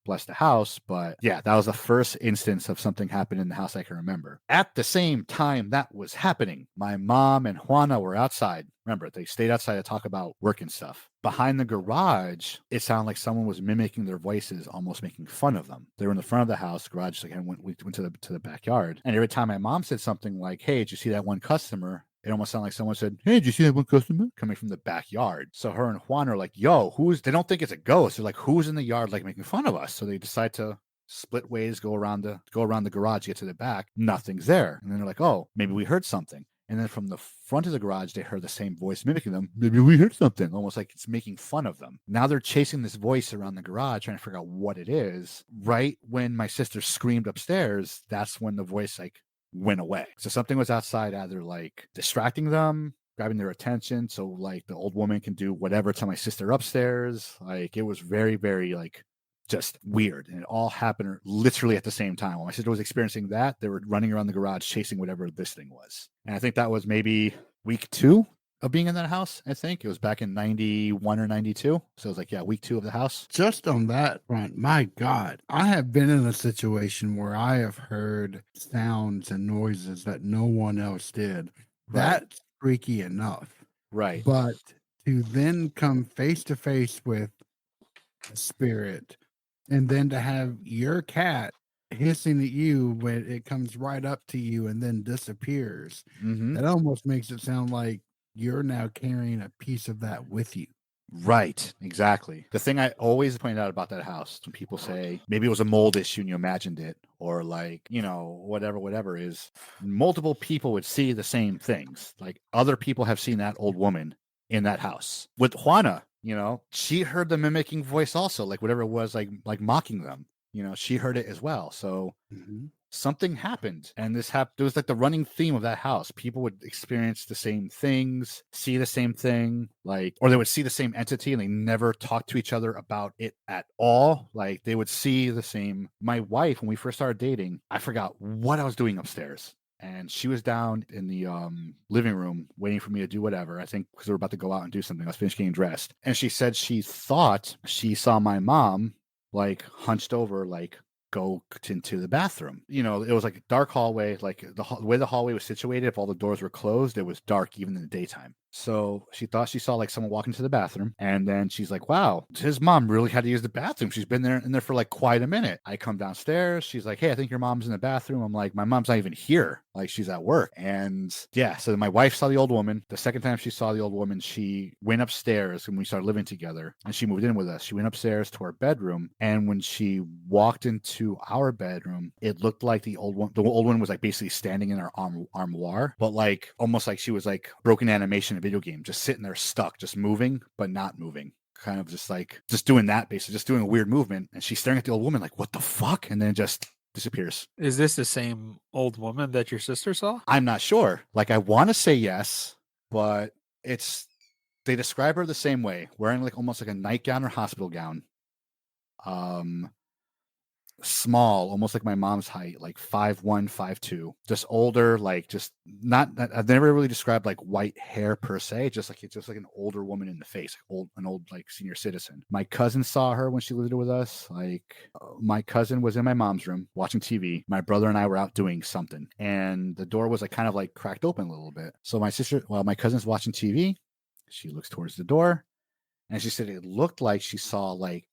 bless the house. But yeah, that was the first instance of something happened in the house I can remember. At the same time that was happening, my mom and Juana were outside. Remember, they stayed outside to talk about work and stuff. Behind the garage, it sounded like someone was mimicking their voices, almost making fun of them. They were in the front of the house. Garage, like, we went to the backyard. And every time my mom said something like, hey, did you see that one customer? It almost sounded like someone said, hey, did you see that one customer? Coming from the backyard. So her and Juan are like, yo, they don't think it's a ghost. They're like, who's in the yard, like, making fun of us? So they decide to split ways, go around the garage, get to the back. Nothing's there. And then they're like, oh, maybe we heard something. And then from the front of the garage, they heard the same voice mimicking them. Maybe we heard something, almost like it's making fun of them. Now they're chasing this voice around the garage, trying to figure out what it is. Right when my sister screamed upstairs, that's when the voice like went away. So something was outside, either like distracting them, grabbing their attention. So like the old woman can do whatever to my sister upstairs. Like, it was very, very like just weird. And it all happened literally at the same time. While my sister was experiencing that, they were running around the garage chasing whatever this thing was. And I think that was maybe week 2 of being in that house. I think it was back in 91 or 92. So it was like, yeah, week 2 of the house. Just on that front, my God, I have been in a situation where I have heard sounds and noises that no one else did. Right. That's freaky enough. Right. But to then come face to face with a spirit, and then to have your cat hissing at you when it comes right up to you and then disappears, that almost makes it sound like you're now carrying a piece of that with you. Right, exactly. The thing I always point out about that house, when people say maybe it was a mold issue and you imagined it, or like, whatever, is multiple people would see the same things. Like, other people have seen that old woman in that house. With Juana, she heard the mimicking voice also, like whatever it was, like mocking them. She heard it as well. So something happened, and it was like the running theme of that house. People would experience the same things, see the same thing, or they would see the same entity and they never talked to each other about it at all. Like, they would see the same. My wife, when we first started dating, I forgot what I was doing upstairs. And she was down in the living room waiting for me to do whatever. I think because we were about to go out and do something. I was finished getting dressed. And she said she thought she saw my mom, like, hunched over, like, go into the bathroom. It was like a dark hallway. Like, the way the hallway was situated, if all the doors were closed, it was dark even in the daytime. So she thought she saw like someone walk into the bathroom, and then she's like, wow, his mom really had to use the bathroom. She's been in there for like quite a minute. I come downstairs. She's like, hey, I think your mom's in the bathroom. I'm like, my mom's not even here. Like, she's at work. And yeah, so my wife saw the old woman. The second time she saw the old woman, she went upstairs when we started living together, and she moved in with us. She went upstairs to our bedroom. And when she walked into our bedroom, it looked like the old one was like basically standing in our armoire, but like almost like she was like broken animation video game, just sitting there stuck, just moving but not moving, kind of just doing that, basically just doing a weird movement. And she's staring at the old woman like, what the fuck? And then just disappears. Is this the same old woman that your sister saw? I'm not sure. Like, I want to say yes, but they describe her the same way, wearing like almost like a nightgown or hospital gown. Small, almost like my mom's height, like 5'1", 5'2", just older, like just not. I've never really described like white hair per se, just like it's just like an older woman in the face, an old like senior citizen. My cousin saw her when she lived with us. Like my cousin was in my mom's room watching TV. My brother and I were out doing something, and the door was like kind of like cracked open a little bit. So while my cousin's watching TV, she looks towards the door, and she said it looked like she saw like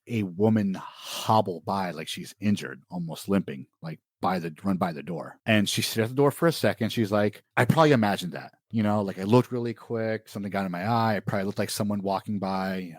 a woman hobble by, like she's injured, almost limping, like run by the door. And she stood at the door for a second. She's like, I probably imagined that, like I looked really quick, something got in my eye. I probably looked like someone walking by,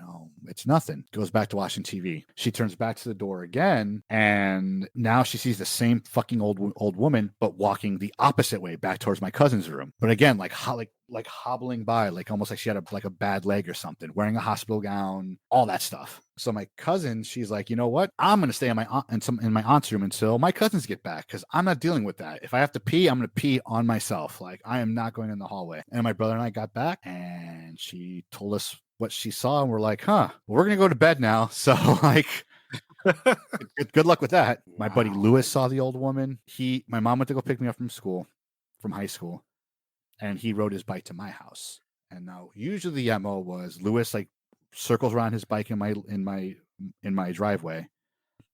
it's nothing. Goes back to watching TV. She turns back to the door again, and now she sees the same fucking old woman, but walking the opposite way back towards my cousin's room. But again, like hobbling by, like almost like she had a bad leg or something, wearing a hospital gown, all that stuff. So my cousin, she's like, you know what? I'm gonna stay in my aunt's room until my cousins get back, because I'm not dealing with that. If I have to pee, I'm gonna pee on myself. Like I am not going in the hallway. And my brother and I got back, and she told us what she saw, and we're like, huh, well, we're gonna go to bed now. So like, good luck with that. Wow. My buddy Lewis saw the old woman. My mom went to go pick me up from high school, and he rode his bike to my house. And now usually the MO was Lewis like circles around his bike in my driveway.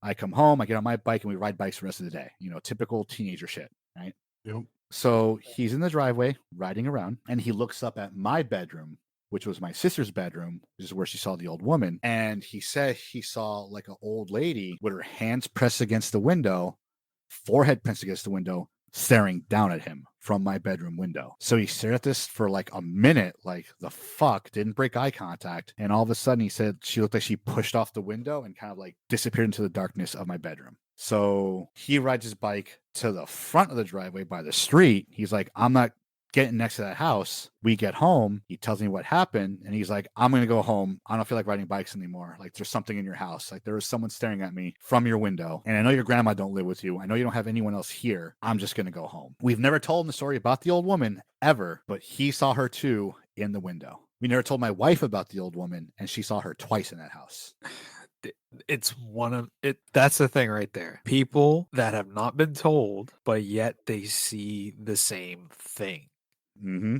I come home, I get on my bike, and we ride bikes the rest of the day. Typical teenager shit, right? Yep. So he's in the driveway riding around, and he looks up at my bedroom, which was my sister's bedroom, which is where she saw the old woman. And he said he saw like an old lady with her hands pressed against the window, forehead pressed against the window, staring down at him from my bedroom window. So he stared at this for like a minute, like the fuck, didn't break eye contact. And all of a sudden he said she looked like she pushed off the window and kind of like disappeared into the darkness of my bedroom. So he rides his bike to the front of the driveway by the street. He's like, I'm not getting next to that house. We get home, he tells me what happened, and he's like, I'm gonna go home. I don't feel like riding bikes anymore. Like there's something in your house. Like there was someone staring at me from your window. And I know your grandma don't live with you. I know you don't have anyone else here. I'm just gonna go home. We've never told him the story about the old woman ever, but he saw her too in the window. We never told my wife about the old woman, and she saw her twice in that house. It's one of it. That's the thing right there. People that have not been told, but yet they see the same thing. Mm-hmm.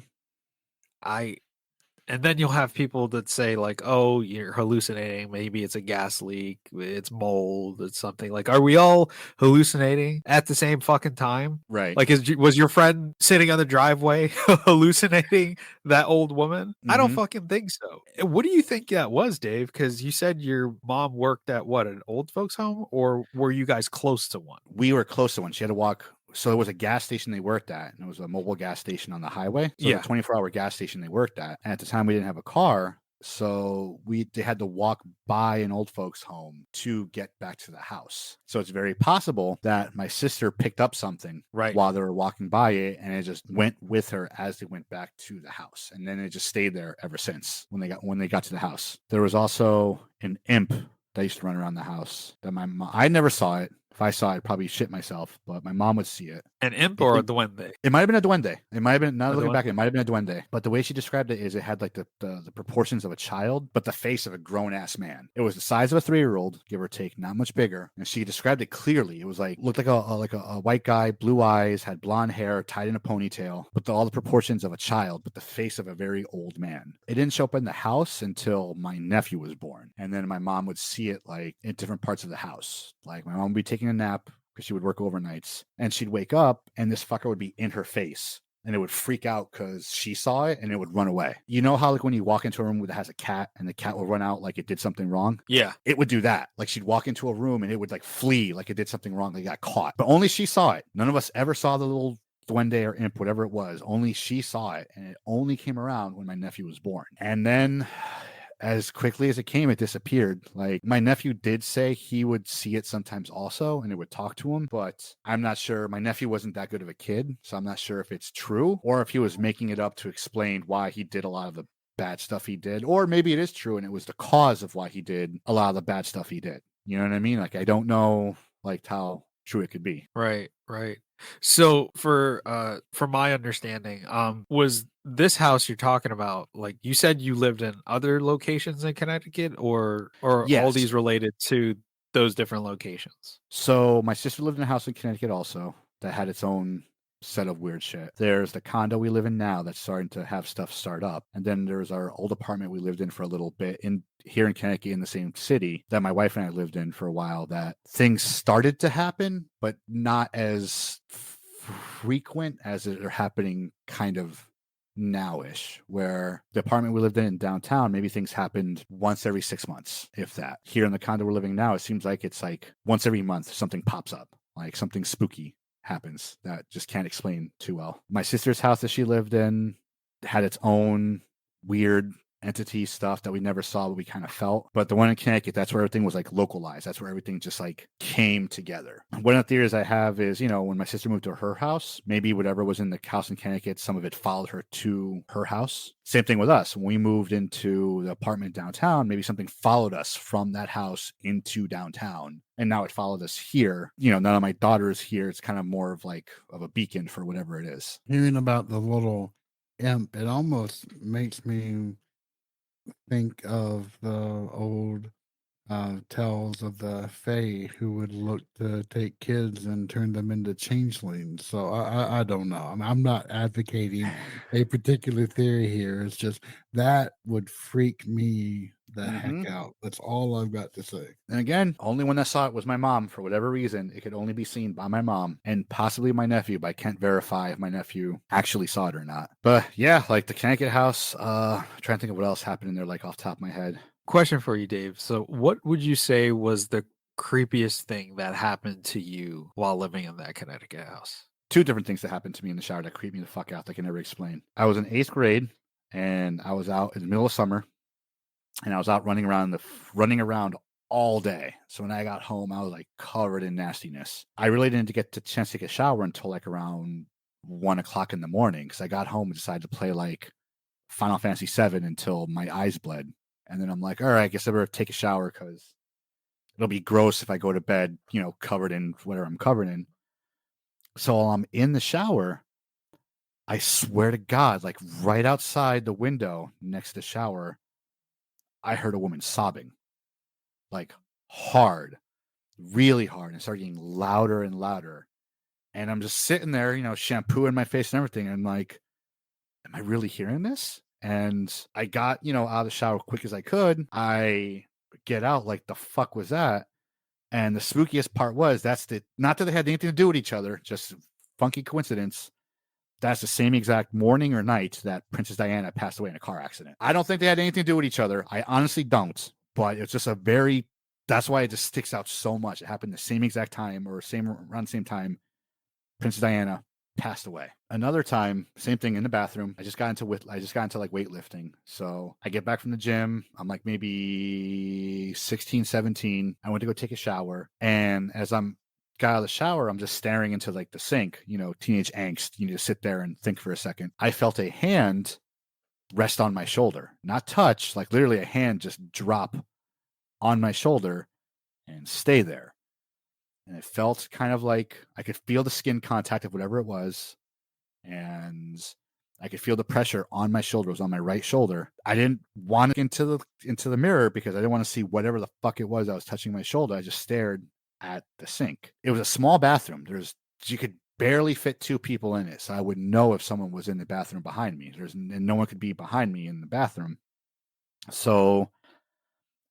And then you'll have people that say like, oh, you're hallucinating. Maybe it's a gas leak. It's mold. It's something. Like, are we all hallucinating at the same fucking time? Right. Like, was your friend sitting on the driveway hallucinating that old woman? Mm-hmm. I don't fucking think so. What do you think that was, Dave? Because you said your mom worked at what, an old folks home, or were you guys close to one? We were close to one. She had to walk. So it was a gas station they worked at, and it was a mobile gas station on the highway. So yeah, a 24-hour gas station they worked at. And at the time we didn't have a car, so they had to walk by an old folks home to get back to the house. So it's very possible that my sister picked up something while they were walking by it, and it just went with her as they went back to the house. And then it just stayed there ever since when they got to the house. There was also an imp that used to run around the house that my mom, I never saw it. If I saw it, I'd probably shit myself, but my mom would see it. An imp or a duende? It might have been a duende. It might have been, now looking back, it might have been a duende. But the way she described it is it had like the proportions of a child, but the face of a grown-ass man. It was the size of a 3-year-old, give or take, not much bigger. And she described it clearly. It was like, looked like a white guy, blue eyes, had blonde hair, tied in a ponytail, but all the proportions of a child, but the face of a very old man. It didn't show up in the house until my nephew was born. And then my mom would see it like in different parts of the house. Like my mom would be taking a nap because she would work overnights, and she'd wake up and this fucker would be in her face, and it would freak out because she saw it and it would run away. You know how like when you walk into a room that has a cat and the cat will run out like it did something wrong? Yeah. It would do that. Like she'd walk into a room and it would like flee like it did something wrong. Like it got caught. But only she saw it. None of us ever saw the little duende or imp, whatever it was. Only she saw it, and it only came around when my nephew was born. And then as quickly as it came, it disappeared. Like my nephew did say he would see it sometimes also, and it would talk to him, but I'm not sure. My nephew wasn't that good of a kid, so I'm not sure if it's true or if he was making it up to explain why he did a lot of the bad stuff he did, or maybe it is true and it was the cause of why he did a lot of the bad stuff he did. You know what I mean? Like I don't know like how true it could be. Right, right. So for my understanding, was this house you're talking about, like you said you lived in other locations in Connecticut, or all Yes. these related to those different locations? So my sister lived in a house in Connecticut also that had its own set of weird shit. There's the condo we live in now that's starting to have stuff start up. And then there's our old apartment we lived in for a little bit in here in Connecticut in the same city that my wife and I lived in for a while, that things started to happen, but not as frequent as they're happening kind of nowish, where the apartment we lived in downtown, maybe things happened once every 6 months, if that. Here in the condo we're living now, it seems like it's like once every month something pops up, like something spooky happens that just can't explain too well. My sister's house that she lived in had its own weird entity stuff that we never saw, but we kind of felt. But the one in Connecticut, that's where everything was like localized. That's where everything just like came together. One of the theories I have is, when my sister moved to her house, maybe whatever was in the house in Connecticut, some of it followed her to her house. Same thing with us. When we moved into the apartment downtown, maybe something followed us from that house into downtown. And now it followed us here. None of my daughters here. It's kind of more of like of a beacon for whatever it is. Hearing about the little imp, it almost makes me think of the old tales of the Fae who would look to take kids and turn them into changelings. So I don't know. I'm not advocating a particular theory here. It's just that would freak me the heck out. That's all I've got to say. And again, only one that saw it was my mom. For whatever reason, it could only be seen by my mom and possibly my nephew, but I can't verify if my nephew actually saw it or not. But yeah, like the Connecticut house, trying to think of what else happened in there, like off the top of my head. Question for you, Dave. So what would you say was the creepiest thing that happened to you while living in that Connecticut house? Two different things that happened to me in the shower that creeped me the fuck out that I can never explain. I was in 8th grade and I was out in the middle of summer and I was out running around all day. So when I got home, I was like covered in nastiness. I really didn't get the chance to take a shower until like around 1 o'clock in the morning, because I got home and decided to play like Final Fantasy VII until my eyes bled. And then I'm like, all right, I guess I better take a shower because it'll be gross if I go to bed, covered in whatever I'm covered in. So while I'm in the shower, I swear to God, like right outside the window next to the shower, I heard a woman sobbing, like hard, really hard, and started getting louder and louder. And I'm just sitting there, shampoo in my face and everything. And I'm like, am I really hearing this? And I got, out of the shower quick as I could. I get out, like, the fuck was that? And the spookiest part was not that they had anything to do with each other, just funky coincidence. That's the same exact morning or night that Princess Diana passed away in a car accident. I don't think they had anything to do with each other. I honestly don't. But it's just that's why it just sticks out so much. It happened the same exact time or around the same time Princess Diana passed away. Another time, same thing in the bathroom. I just got into like weightlifting. So I get back from the gym. I'm like maybe 16, 17. I went to go take a shower. And as I'm got out of the shower, I'm just staring into like the sink, teenage angst. You need to sit there and think for a second. I felt a hand rest on my shoulder, not touch, like literally a hand just drop on my shoulder and stay there. And it felt kind of like I could feel the skin contact of whatever it was. And I could feel the pressure on my shoulder. It was on my right shoulder. I didn't want to into the mirror because I didn't want to see whatever the fuck it was that was touching my shoulder. I just stared at the sink. It was a small bathroom. You could barely fit 2 people in it. So I would know if someone was in the bathroom behind me. And no one could be behind me in the bathroom. So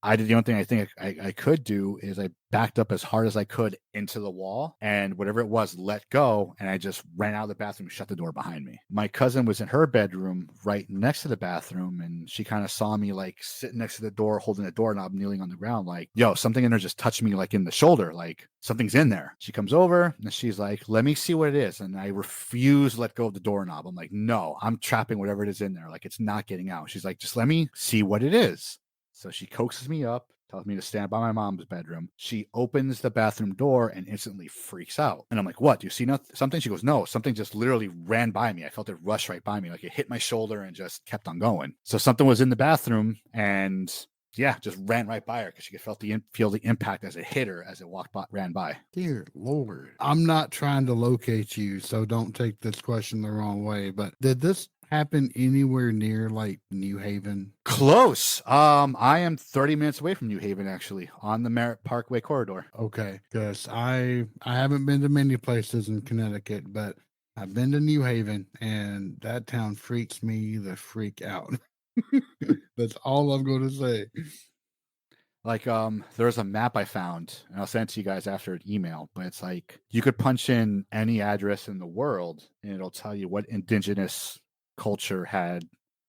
I did the only thing I think I could do is I backed up as hard as I could into the wall, and whatever it was let go, and I just ran out of the bathroom and shut the door behind me. My cousin was in her bedroom right next to the bathroom, and she kind of saw me like sitting next to the door, holding the doorknob, kneeling on the ground, like, yo, something in there just touched me like in the shoulder, like something's in there. She comes over and she's like, let me see what it is. And I refuse to let go of the doorknob. I'm like, no, I'm trapping whatever it is in there. Like, it's not getting out. She's like, just let me see what it is. So she coaxes me up, tells me to stand by my mom's bedroom. She opens the bathroom door and instantly freaks out. And I'm like, what? Do you see something? She goes, no, something just literally ran by me. I felt it rush right by me. Like it hit my shoulder and just kept on going. So something was in the bathroom and Yeah, just ran right by her because she could feel the impact as it hit her as it ran by. Dear Lord. I'm not trying to locate you, so don't take this question the wrong way, but did this happen anywhere near like New Haven? Close. I am 30 minutes away from New Haven, actually, on the Merritt Parkway corridor. Okay, because I haven't been to many places in Connecticut, but I've been to New Haven, and that town freaks me the freak out. That's all I'm going to say. Like, there's a map I found, and I'll send it to you guys after an email, but it's like you could punch in any address in the world, and it'll tell you what indigenous culture had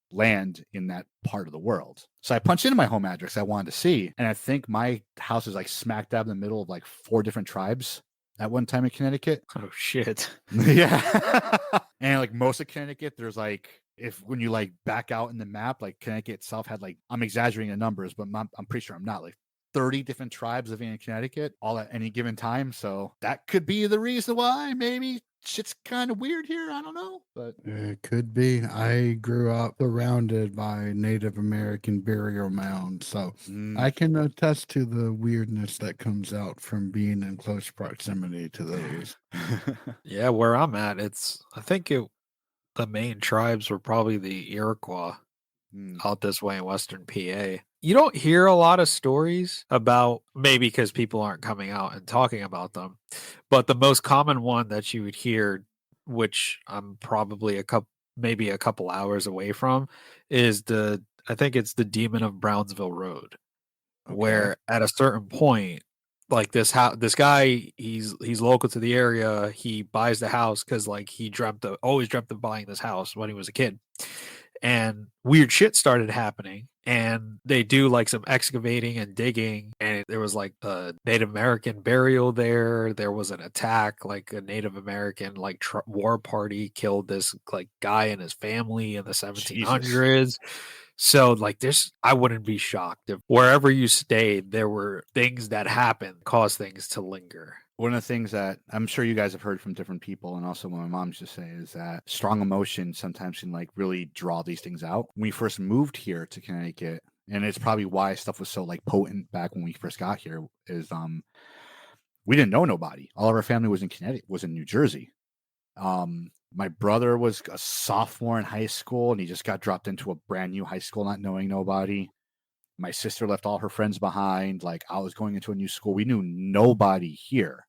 land in that part of the world. So I punched in my home address I wanted to see, and I think my house is like smack dab in the middle of like 4 different tribes at one time in Connecticut. Oh shit. Yeah. And like most of Connecticut, there's like, when you like back out in the map, like Connecticut itself had like, I'm exaggerating the numbers, but I'm pretty sure I'm not, like 30 different tribes living in Connecticut all at any given time. So that could be the reason why maybe shit's kind of weird here. I don't know, but It could be. I grew up surrounded by Native American burial mounds, so I can attest to the weirdness that comes out from being in close proximity to those. Yeah, where I'm at, I think the main tribes were probably the Iroquois out this way in Western PA. You don't hear a lot of stories about, maybe because people aren't coming out and talking about them, but the most common one that you would hear, which I'm probably maybe a couple hours away from, is I think it's the Demon of Brownsville Road, where at a certain point, like this guy, he's local to the area. He buys the house because like he always dreamt of buying this house when he was a kid, and weird shit started happening. And they do like some excavating and digging, and there was like a Native American burial there. There was an attack, like a Native American like war party killed this like guy and his family in the 1700s. So like this, I wouldn't be shocked if wherever you stayed, there were things that happened, cause things to linger. One of the things that I'm sure you guys have heard from different people, and also what my mom used to say, is that strong emotion sometimes can like really draw these things out. When we first moved here to Connecticut, and it's probably why stuff was so like potent back when we first got here, is we didn't know nobody. All of our family was in Connecticut, was in New Jersey. My brother was a sophomore in high school, and he just got dropped into a brand new high school, not knowing nobody. My sister left all her friends behind. Like, I was going into a new school. We knew nobody here.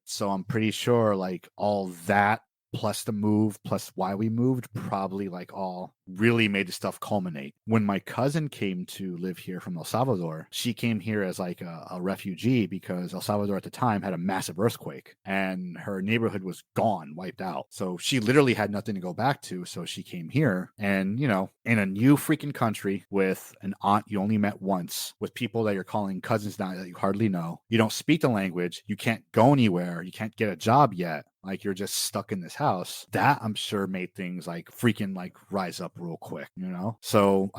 So I'm pretty sure like all that plus the move plus why we moved probably like all really made the stuff culminate. When my cousin came to live here from El Salvador, she came here as like a refugee because El Salvador at the time had a massive earthquake and her neighborhood was gone, wiped out. So she literally had nothing to go back to. So she came here, and, you know, in a new freaking country with an aunt you only met once, with people that you're calling cousins now that you hardly know. You don't speak the language. You can't go anywhere. You can't get a job yet. Like, you're just stuck in this house. That, I'm sure, made things like freaking like rise up real quick, you know? So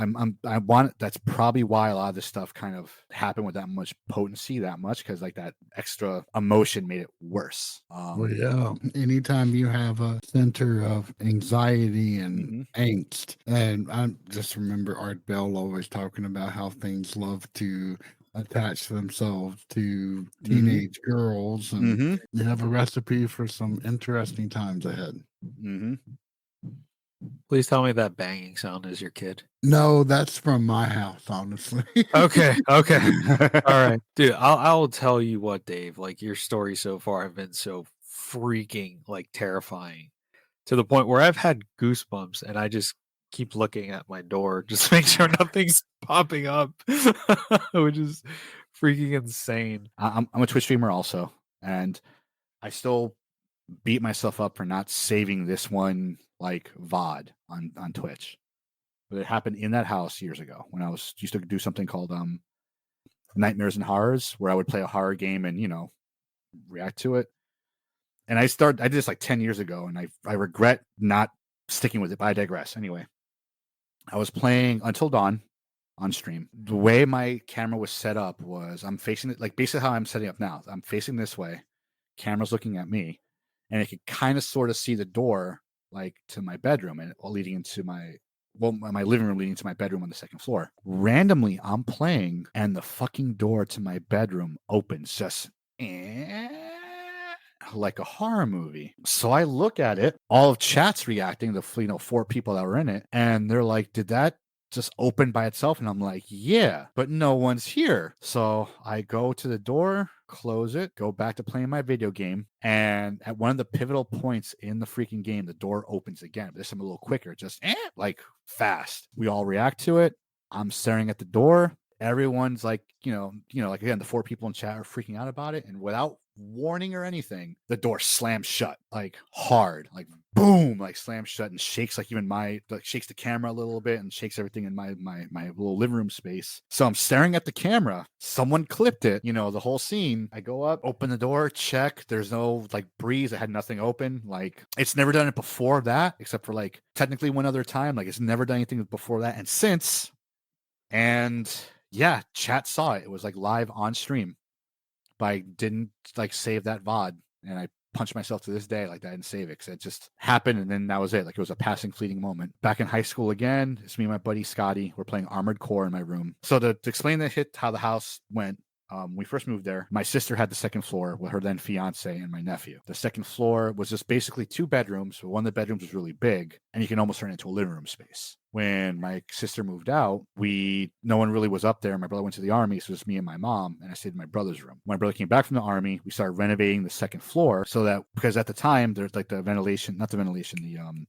that's probably why a lot of this stuff kind of happened with that much potency, that much, because like that extra emotion made it worse. Well, yeah. Anytime you have a center of anxiety and angst, and I just remember Art Bell always talking about how things love to attach themselves to teenage girls, and you have a recipe for some interesting times ahead. Please tell me that banging sound is your kid. No, that's from my house, honestly. Okay. All right, dude. I'll tell you what, Dave. Like, your story so far have been so freaking like terrifying, to the point where I've had goosebumps, and I just keep looking at my door just to make sure nothing's popping up, which is freaking insane. I'm a Twitch streamer also, and I still beat myself up for not saving this one like VOD on Twitch. But it happened in that house years ago when I used to do something called Nightmares and Horrors, where I would play a horror game and, you know, react to it. And I did this like 10 years ago, and I regret not sticking with it, but I digress. Anyway, I was playing Until Dawn on stream. The way my camera was set up was I'm facing it, like basically how I'm setting up now. I'm facing this way, camera's looking at me, and I could kind of sort of see the door like to my bedroom and leading into my my living room leading to my bedroom on the second floor. Randomly, I'm playing, and the fucking door to my bedroom opens just like a horror movie. So I look at it, all of chat's reacting, the 4 people that were in it, and they're like, did that just open by itself? And I'm like, yeah, but no one's here. So I go to the door, close it, go back to playing my video game. And at one of the pivotal points in the freaking game, the door opens again. But this time a little quicker, just like fast. We all react to it. I'm staring at the door. Everyone's like, like again, the 4 people in chat are freaking out about it. And without warning or anything, the door slams shut, like hard, like boom, like slams shut, and shakes like even shakes the camera a little bit and shakes everything in my little living room space. So I'm staring at the camera. Someone clipped it, the whole scene. I go up, open the door, check. There's no like breeze. I had nothing open. Like it's never done it before that, except for like technically one other time. Like it's never done anything before that and since. And yeah, chat saw it. It was like live on stream. But I didn't like save that VOD, and I punch myself to this day like that and save it because it just happened, and then that was it. Like it was a passing, fleeting moment. Back in high school again, it's me and my buddy Scotty. We're playing Armored Core in my room. So to explain how the house went. We first moved there. My sister had the second floor with her then fiance and my nephew. The second floor was just basically 2 bedrooms. But one of the bedrooms was really big, and you can almost turn it into a living room space. When my sister moved out, no one really was up there. My brother went to the army, so it was me and my mom, and I stayed in my brother's room. When my brother came back from the army, we started renovating the second floor because at the time there's like the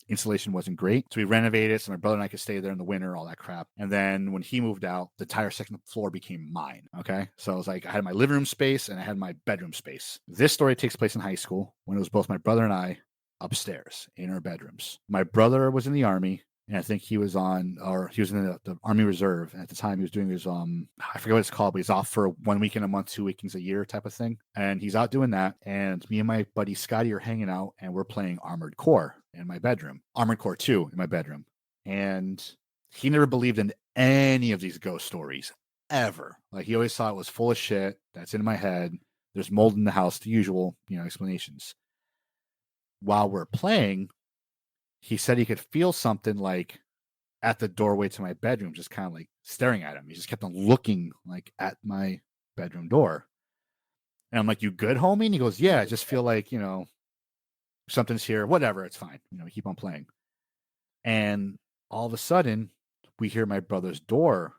insulation wasn't great. So we renovated it so my brother and I could stay there in the winter, all that crap. And then when he moved out, the entire second floor became mine. Okay. So it was like I had my living room space and I had my bedroom space. This story takes place in high school when it was both my brother and I upstairs in our bedrooms. My brother was in the army. And I think he was in the Army Reserve. And at the time he was doing his, I forget what it's called, but he's off for 1 weekend a month, 2 weekends a year type of thing. And he's out doing that. And me and my buddy Scotty are hanging out and we're playing Armored Core in my bedroom, Armored Core 2 in my bedroom. And he never believed in any of these ghost stories ever. Like he always thought it was full of shit. That's in my head. There's mold in the house, the usual, explanations. While we're playing, he said he could feel something like at the doorway to my bedroom, just kind of like staring at him. He just kept on looking like at my bedroom door. And I'm like, you good, homie? And he goes, yeah, I just feel like, something's here, whatever. It's fine. We keep on playing. And all of a sudden we hear my brother's door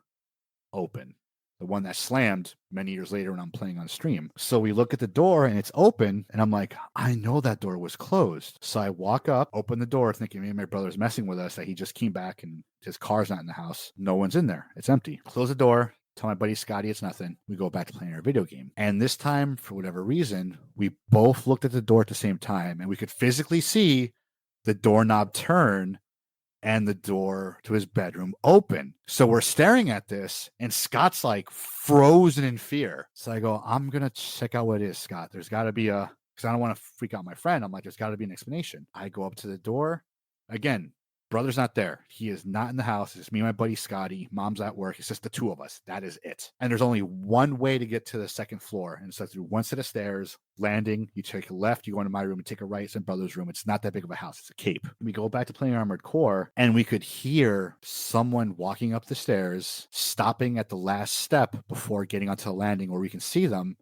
open, the one that slammed many years later when I'm playing on stream. So we look at the door and it's open, and I'm like, I know that door was closed. So I walk up, open the door, thinking me and my brother's messing with us, that he just came back and his car's not in the house. No one's in there. It's empty. Close the door. Tell my buddy Scotty it's nothing. We go back to playing our video game. And this time, for whatever reason, we both looked at the door at the same time, and we could physically see the doorknob turn and the door to his bedroom open. So we're staring at this, and Scott's like frozen in fear. So I go, I'm going to check out what it is, Scott. There's got to be because I don't want to freak out my friend. I'm like, there's got to be an explanation. I go up to the door. Again, brother's not there. He is not in the house. It's me and my buddy Scotty. Mom's at work. It's just the 2 of us. That is it. And there's only one way to get to the second floor. And so through one set of stairs, landing, you take a left, you go into my room and take a right. It's in brother's room. It's not that big of a house. It's a cape. We go back to playing Armored Core, and we could hear someone walking up the stairs, stopping at the last step before getting onto the landing where we can see them,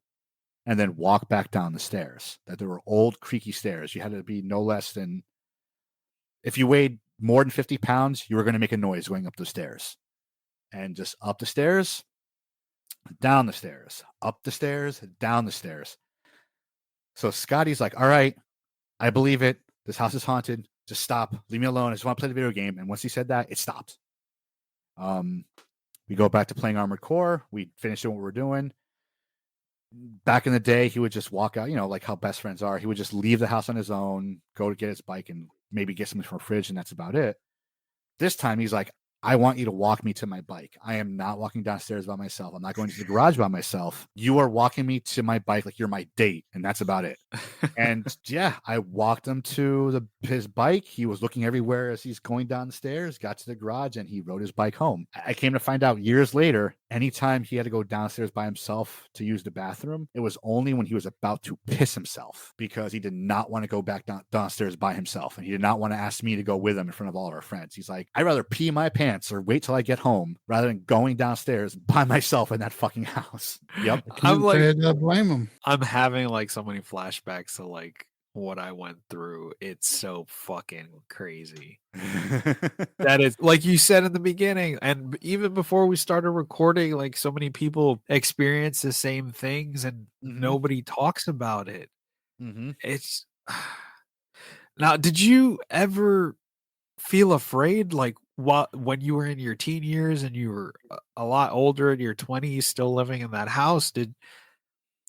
and then walk back down the stairs. That there were old creaky stairs. You had to be no less than, if you weighed more than 50 pounds, you were going to make a noise going up the stairs. And just up the stairs, down the stairs, up the stairs, down the stairs. So Scotty's like, all right, I believe it. This house is haunted. Just stop. Leave me alone. I just want to play the video game. And once he said that, it stopped. We go back to playing Armored Core. We finished doing what we were doing. Back in the day, he would just walk out, like how best friends are. He would just leave the house on his own, go to get his bike, and maybe get something from a fridge, and that's about it. This time, he's like, I want you to walk me to my bike. I am not walking downstairs by myself. I'm not going to the garage by myself. You are walking me to my bike like you're my date, and that's about it. And yeah, I walked him to his bike. He was looking everywhere as he's going down the stairs, got to the garage, and he rode his bike home. I came to find out years later anytime he had to go downstairs by himself to use the bathroom, it was only when he was about to piss himself, because he did not want to go back downstairs by himself. And he did not want to ask me to go with him in front of all of our friends. He's like, I'd rather pee my pants or wait till I get home rather than going downstairs by myself in that fucking house. Yep. I can't say I don't blame him. I'm having like so many flashbacks to like what I went through. It's so fucking crazy. That is, like you said in the beginning, and even before we started recording, like so many people experience the same things and nobody talks about it. It's now, did you ever feel afraid, like when you were in your teen years and you were a lot older in your 20s, still living in that house? Did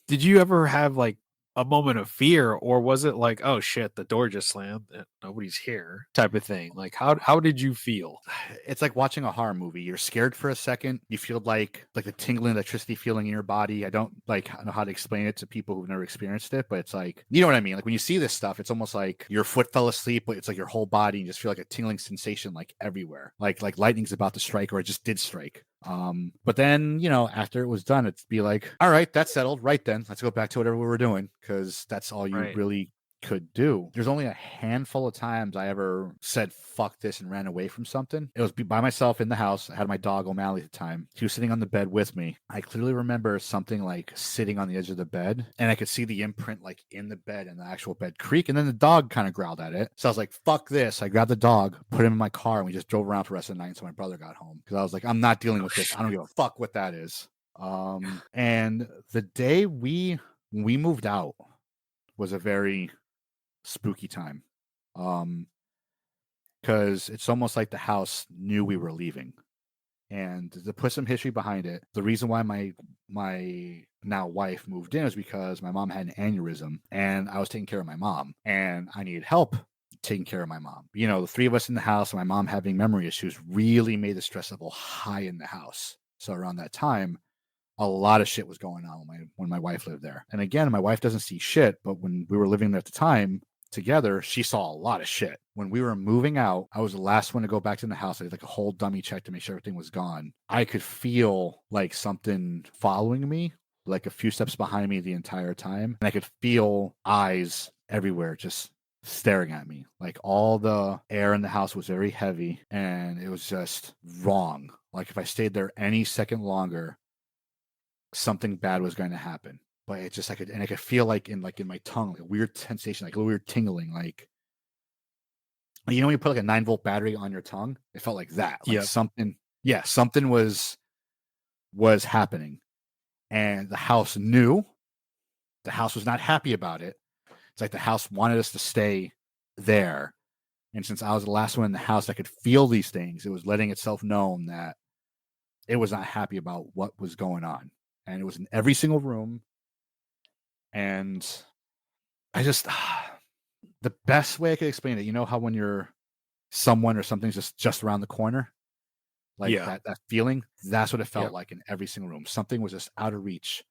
you ever have like a moment of fear, or was it like, oh shit, the door just slammed and nobody's here type of thing? Like how did you feel? It's like watching a horror movie. You're scared for a second. You feel like the tingling electricity feeling in your body. I don't know how to explain it to people who've never experienced it, but it's like, you know what I mean? Like when you see this stuff, it's almost like your foot fell asleep, but it's like your whole body, and you just feel like a tingling sensation like everywhere. Like lightning's about to strike, or it just did strike. But then, after it was done, it'd be like, all right, that's settled. Right then, let's go back to whatever we were doing, because that's all you really could do. There's only a handful of times I ever said fuck this and ran away from something. It was by myself in the house. I had my dog O'Malley at the time. He was sitting on the bed with me. I clearly remember something like sitting on the edge of the bed, and I could see the imprint like in the bed and the actual bed creak, and then the dog kind of growled at it. So I was like, fuck this. I grabbed the dog, put him in my car, and we just drove around for the rest of the night until my brother got home, because I was like, I'm not dealing with this. I don't give a fuck what that is. And the day we moved out was a very spooky time, because it's almost like the house knew we were leaving. And to put some history behind it, the reason why my now wife moved in is because my mom had an aneurysm, and I was taking care of my mom, and I needed help taking care of my mom. The three of us in the house and my mom having memory issues really made the stress level high in the house. So around that time, a lot of shit was going on when my wife lived there. And again, my wife doesn't see shit, but when we were living there at the time together, she saw a lot of shit. When we were moving out, I was the last one to go back to the house. I did like a whole dummy check to make sure everything was gone. I could feel like something following me, like a few steps behind me the entire time. And I could feel eyes everywhere just staring at me. Like all the air in the house was very heavy, and it was just wrong. Like if I stayed there any second longer, something bad was going to happen. But it just, I could feel like in my tongue, like a weird sensation, like a weird tingling, like, when you put like a 9-volt battery on your tongue, it felt like that. Like something was happening. And the house knew. The house was not happy about it. It's like the house wanted us to stay there. And since I was the last one in the house, I could feel these things. It was letting itself known that it was not happy about what was going on. And it was in every single room. And I just, the best way I could explain it, how when you're someone or something's just around the corner, like that feeling, that's what it felt like in every single room. Something was just out of reach,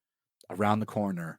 around the corner,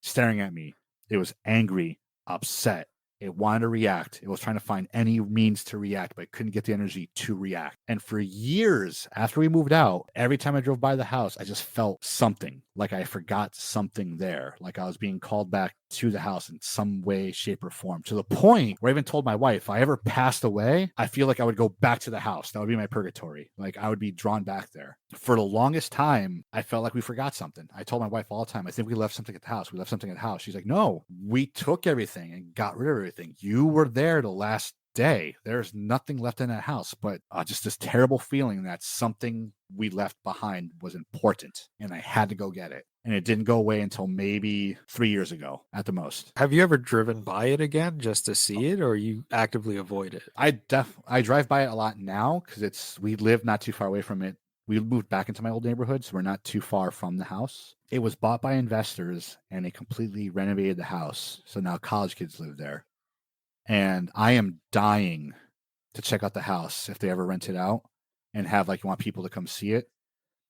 staring at me. It was angry, upset. It wanted to react. It was trying to find any means to react, but couldn't get the energy to react. And for years after we moved out, every time I drove by the house, I just felt something, like I forgot something there, like I was being called back to the house in some way, shape, or form, to the point where I even told my wife, if I ever passed away, I feel like I would go back to the house. That would be my purgatory. Like I would be drawn back there. For the longest time, I felt like we forgot something. I told my wife all the time, I think we left something at the house. We left something at the house. She's like, no, we took everything and got rid of everything. You were there the last day. There's nothing left in that house, but just this terrible feeling that something we left behind was important, and I had to go get it. And it didn't go away until maybe 3 years ago at the most. Have you ever driven by it again just to see it, or you actively avoid it? I drive by it a lot now, because we live not too far away from it. We moved back into my old neighborhood, so we're not too far from the house. It was bought by investors, and they completely renovated the house. So now college kids live there. And I am dying to check out the house if they ever rent it out and want people to come see it.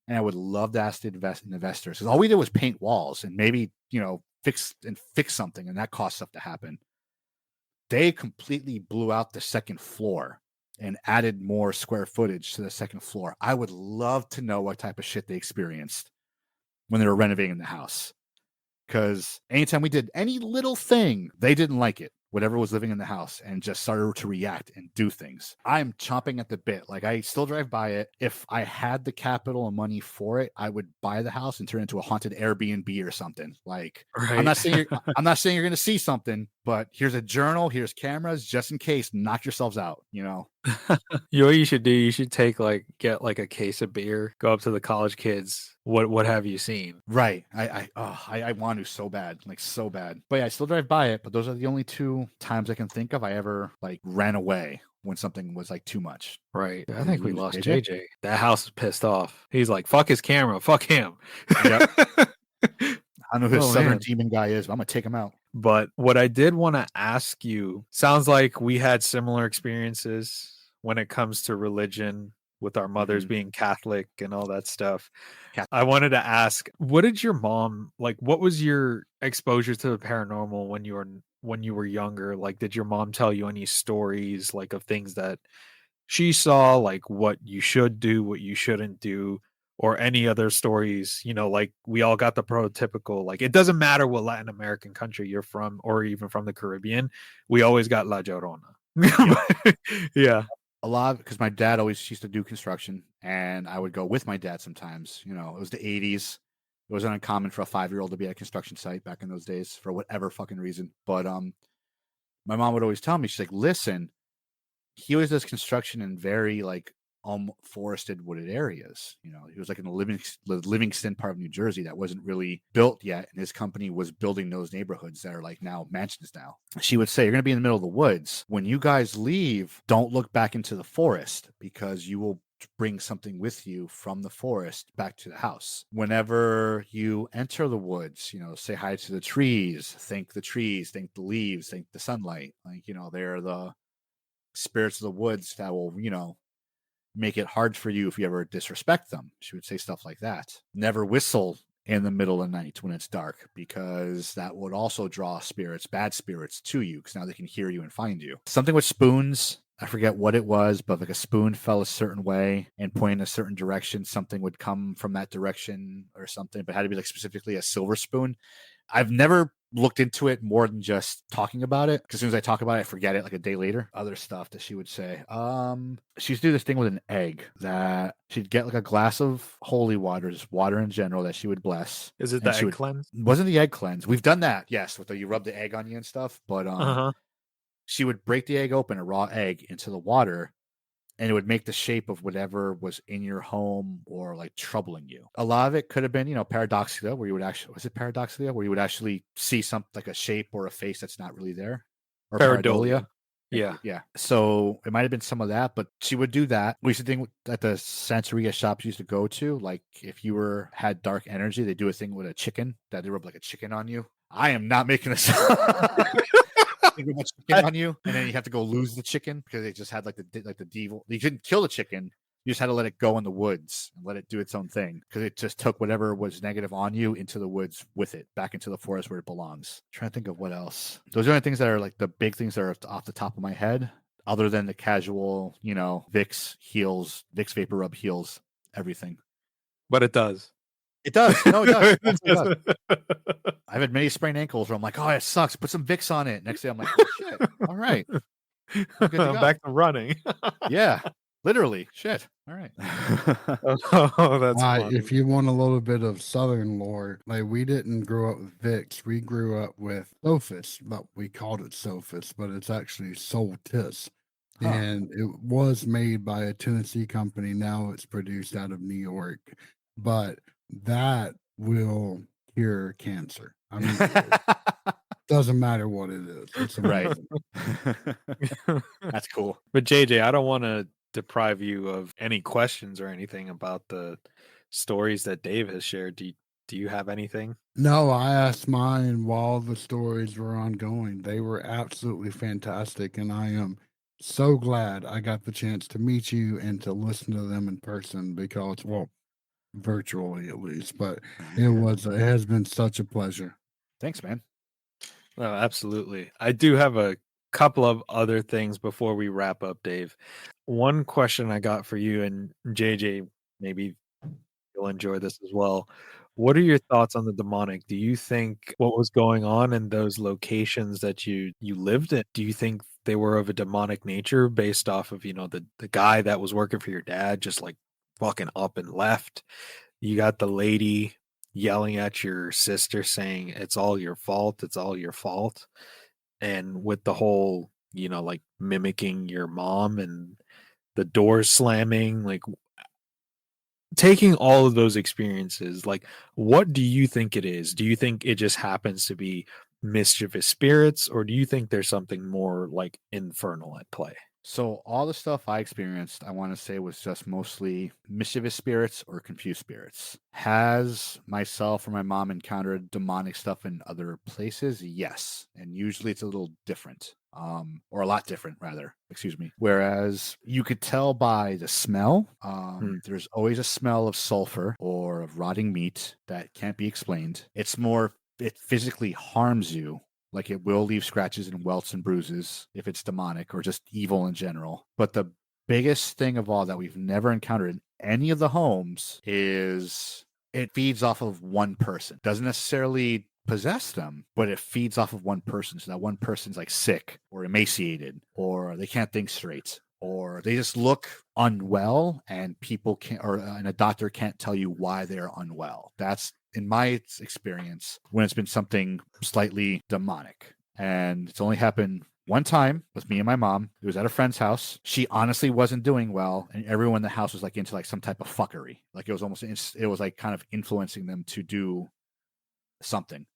And I would love to ask the investors, because all we did was paint walls and maybe, fix something, and that cost stuff to happen. They completely blew out the second floor and added more square footage to the second floor. I would love to know what type of shit they experienced when they were renovating the house. Because anytime we did any little thing, they didn't like it, whatever was living in the house, and just started to react and do things. I'm chomping at the bit. Like, I still drive by it. If I had the capital and money for it, I would buy the house and turn it into a haunted Airbnb or something. Like, Right. I'm not saying you're going to see something, but here's a journal, here's cameras, just in case. Knock yourselves out, you know. You know what you should do? You should get like a case of beer, go up to the college kids. What have you seen? Right. I want to so bad, like so bad. But yeah, I still drive by it. But those are the only 2 times I can think of I ever like ran away when something was like too much. Right. I Did think we we lose lost JJ? JJ. That house is pissed off. He's like, fuck his camera, fuck him. Yep. I don't know who Oh, this Southern man. Demon guy is, but I'm gonna take him out. But what I did want to ask you, sounds like we had similar experiences when it comes to religion, with our mothers Mhm. being Catholic and all that stuff. Cath- I wanted to ask, what did your mom like? What was your exposure to the paranormal when you were younger? Like, did your mom tell you any stories like of things that she saw, like what you should do, what you shouldn't do, or any other stories? You know, like we all got the prototypical, like it doesn't matter what Latin American country you're from or even from the Caribbean, we always got La Llorona. Yeah. A lot because my dad always used to do construction, and I would go with my dad sometimes. You know, it was the 80s. It wasn't uncommon for a 5-year-old to be at a construction site back in those days for whatever fucking reason. But my mom would always tell me, she's like, listen, he always does construction in very like forested, wooded areas. You know, he was like in the Livingston part of New Jersey that wasn't really built yet, and his company was building those neighborhoods that are like now mansions now. She would say, you're going to be in the middle of the woods. When you guys leave, don't look back into the forest because you will bring something with you from the forest back to the house. Whenever you enter the woods, you know, say hi to the trees, thank the leaves, thank the sunlight. Like, you know, they're the spirits of the woods that will, you know, make it hard for you if you ever disrespect them. She would say stuff like that. Never whistle in the middle of the night when it's dark, because that would also draw spirits, bad spirits, to you, because now they can hear you and find you. Something with spoons. I forget what it was, but like a spoon fell a certain way and pointing a certain direction, something would come from that direction or something, but it had to be like specifically a silver spoon. I've never looked into it more than just talking about it, because as soon as I talk about it, I forget it like a day later. Other stuff that she would say. She used to do this thing with an egg that she'd get like a glass of holy water, just water in general, that she would bless. Is it And the she egg would cleanse? wasn't the egg cleanse. We've done that, yes, with the you rub the egg on you and stuff. But Uh-huh. she would break the egg open, a raw egg, into the water, and it would make the shape of whatever was in your home or like troubling you. A lot of it could have been, you know, paradoxia, where you would actually, was it paradoxia, where you would actually see something like a shape or a face that's not really there, or Pareidolia. pareidolia. Yeah. Yeah. So it might have been some of that, but she would do that. We used to think at the Santeria shops we used to go to, like if you had dark energy, they do a thing with a chicken that they rub like a chicken on you. I am not making this. They rub a chicken on you, and then you have to go lose the chicken because they just had like the devil. You couldn't kill the chicken. You just had to let it go in the woods and let it do its own thing, because it just took whatever was negative on you into the woods with it, back into the forest where it belongs. Trying to think of what else. Those are the only things that are like the big things that are off the top of my head, other than the casual, you know, Vicks Vapor Rub heals everything. But it does. It does. No, it does. It absolutely does. I've had many sprained ankles where I'm like, oh, it sucks. Put some Vicks on it. Next day, I'm like, oh, shit. All right. I'm good to go. Back to running. Yeah. Literally. Shit. All right. Oh, that's funny. If you want a little bit of Southern lore, like we didn't grow up with Vicks, we grew up with Sophus, but we called it Sophus, but it's actually Soltis. Huh. And it was made by a Tennessee company. Now it's produced out of New York, but that will cure cancer. I mean, it doesn't matter what it is. It's Right. amazing. That's cool. But JJ, I don't want to deprive you of any questions or anything about the stories that Dave has shared. Do you have anything? No, I asked mine while the stories were ongoing. They were absolutely fantastic, and I am so glad I got the chance to meet you and to listen to them in person, because, well, virtually at least, but it has been such a pleasure. Thanks, man. Well, absolutely. I do have a couple of other things before we wrap up, Dave. One question I got for you, and JJ, maybe you'll enjoy this as well. What are your thoughts on the demonic? Do you think what was going on in those locations that you lived in, do you think they were of a demonic nature based off of, the guy that was working for your dad just like fucking up and left? You got the lady yelling at your sister saying it's all your fault, it's all your fault. And with the whole, like mimicking your mom and the doors slamming, like taking all of those experiences, like what do you think it is? Do you think it just happens to be mischievous spirits, or do you think there's something more like infernal at play? So all the stuff I experienced, I want to say was just mostly mischievous spirits or confused spirits. Has myself or my mom encountered demonic stuff in other places? Yes. And usually it's a little different. Or a lot different rather, excuse me. Whereas you could tell by the smell, there's always a smell of sulfur or of rotting meat that can't be explained. It's more, it physically harms you. Like it will leave scratches and welts and bruises if it's demonic or just evil in general. But the biggest thing of all that we've never encountered in any of the homes is it feeds off of one person. Doesn't necessarily possess them, but it feeds off of one person. So that one person's like sick or emaciated or they can't think straight or they just look unwell and people can't, and a doctor can't tell you why they're unwell. That's in my experience when it's been something slightly demonic. And it's only happened one time with me and my mom. It was at a friend's house. She honestly wasn't doing well, and everyone in the house was like into like some type of fuckery. Like it was almost, it was like kind of influencing them to do something.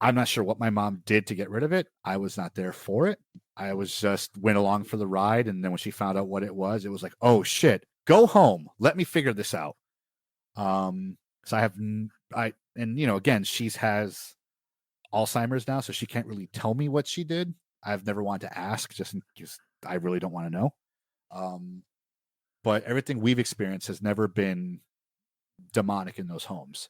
I'm not sure what my mom did to get rid of it. I was not there for it. I was just went along for the ride. And then when she found out what it was like, oh shit, go home. Let me figure this out. So again, she has Alzheimer's now, so she can't really tell me what she did. I've never wanted to ask just because I really don't want to know. But everything we've experienced has never been demonic in those homes.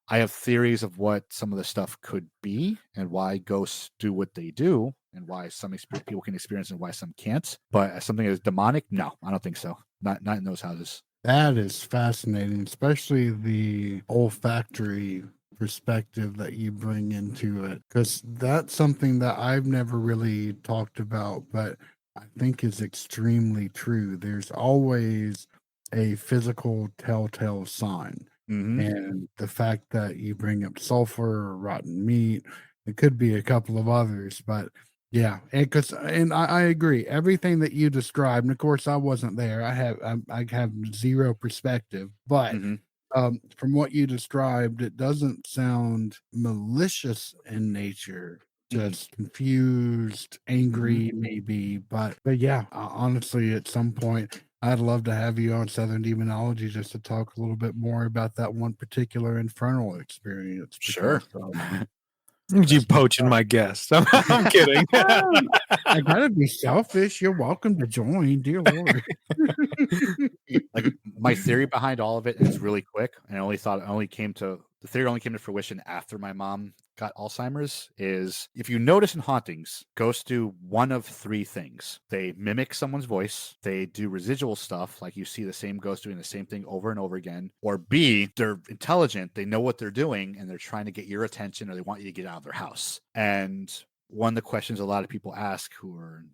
I have theories of what some of the stuff could be and why ghosts do what they do and why some people can experience and why some can't. But as something as demonic, no, I don't think so. Not in those houses. That is fascinating, especially the olfactory perspective that you bring into it, because that's something that I've never really talked about, but I think is extremely true. There's always a physical telltale sign. Mm-hmm. And the fact that you bring up sulfur or rotten meat, it could be a couple of others, but yeah, and I agree. Everything that you described, and of course I wasn't there. I have zero perspective, but from what you described, it doesn't sound malicious in nature. Just confused, angry, maybe. But yeah, honestly, at some point, I'd love to have you on Southern Demonology just to talk a little bit more about that one particular infernal experience. Sure. You poaching my guest. I'm kidding. I gotta be selfish. You're welcome to join, dear Lord. Like my theory behind all of it is really quick, and the theory only came to fruition after my mom got Alzheimer's. Is if you notice in hauntings, ghosts do one of three things: they mimic someone's voice, they do residual stuff, like you see the same ghost doing the same thing over and over again, or B, they're intelligent, they know what they're doing, and they're trying to get your attention, or they want you to get out of their house. And one of the questions a lot of people ask who are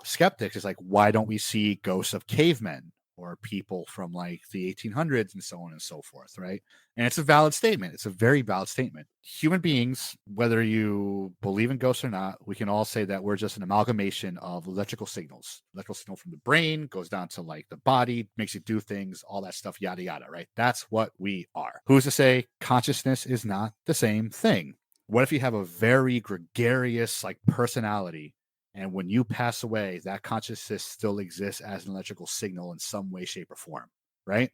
skeptics is like, why don't we see ghosts of cavemen or people from like the 1800s and so on and so forth, right? And it's a valid statement. It's a very valid statement. Human beings, whether you believe in ghosts or not, we can all say that we're just an amalgamation of electrical signals. Electrical signal from the brain goes down to like the body, makes you do things, all that stuff, yada, yada, right? That's what we are. Who's to say consciousness is not the same thing? What if you have a very gregarious like personality, and when you pass away, that consciousness still exists as an electrical signal in some way, shape, or form, right?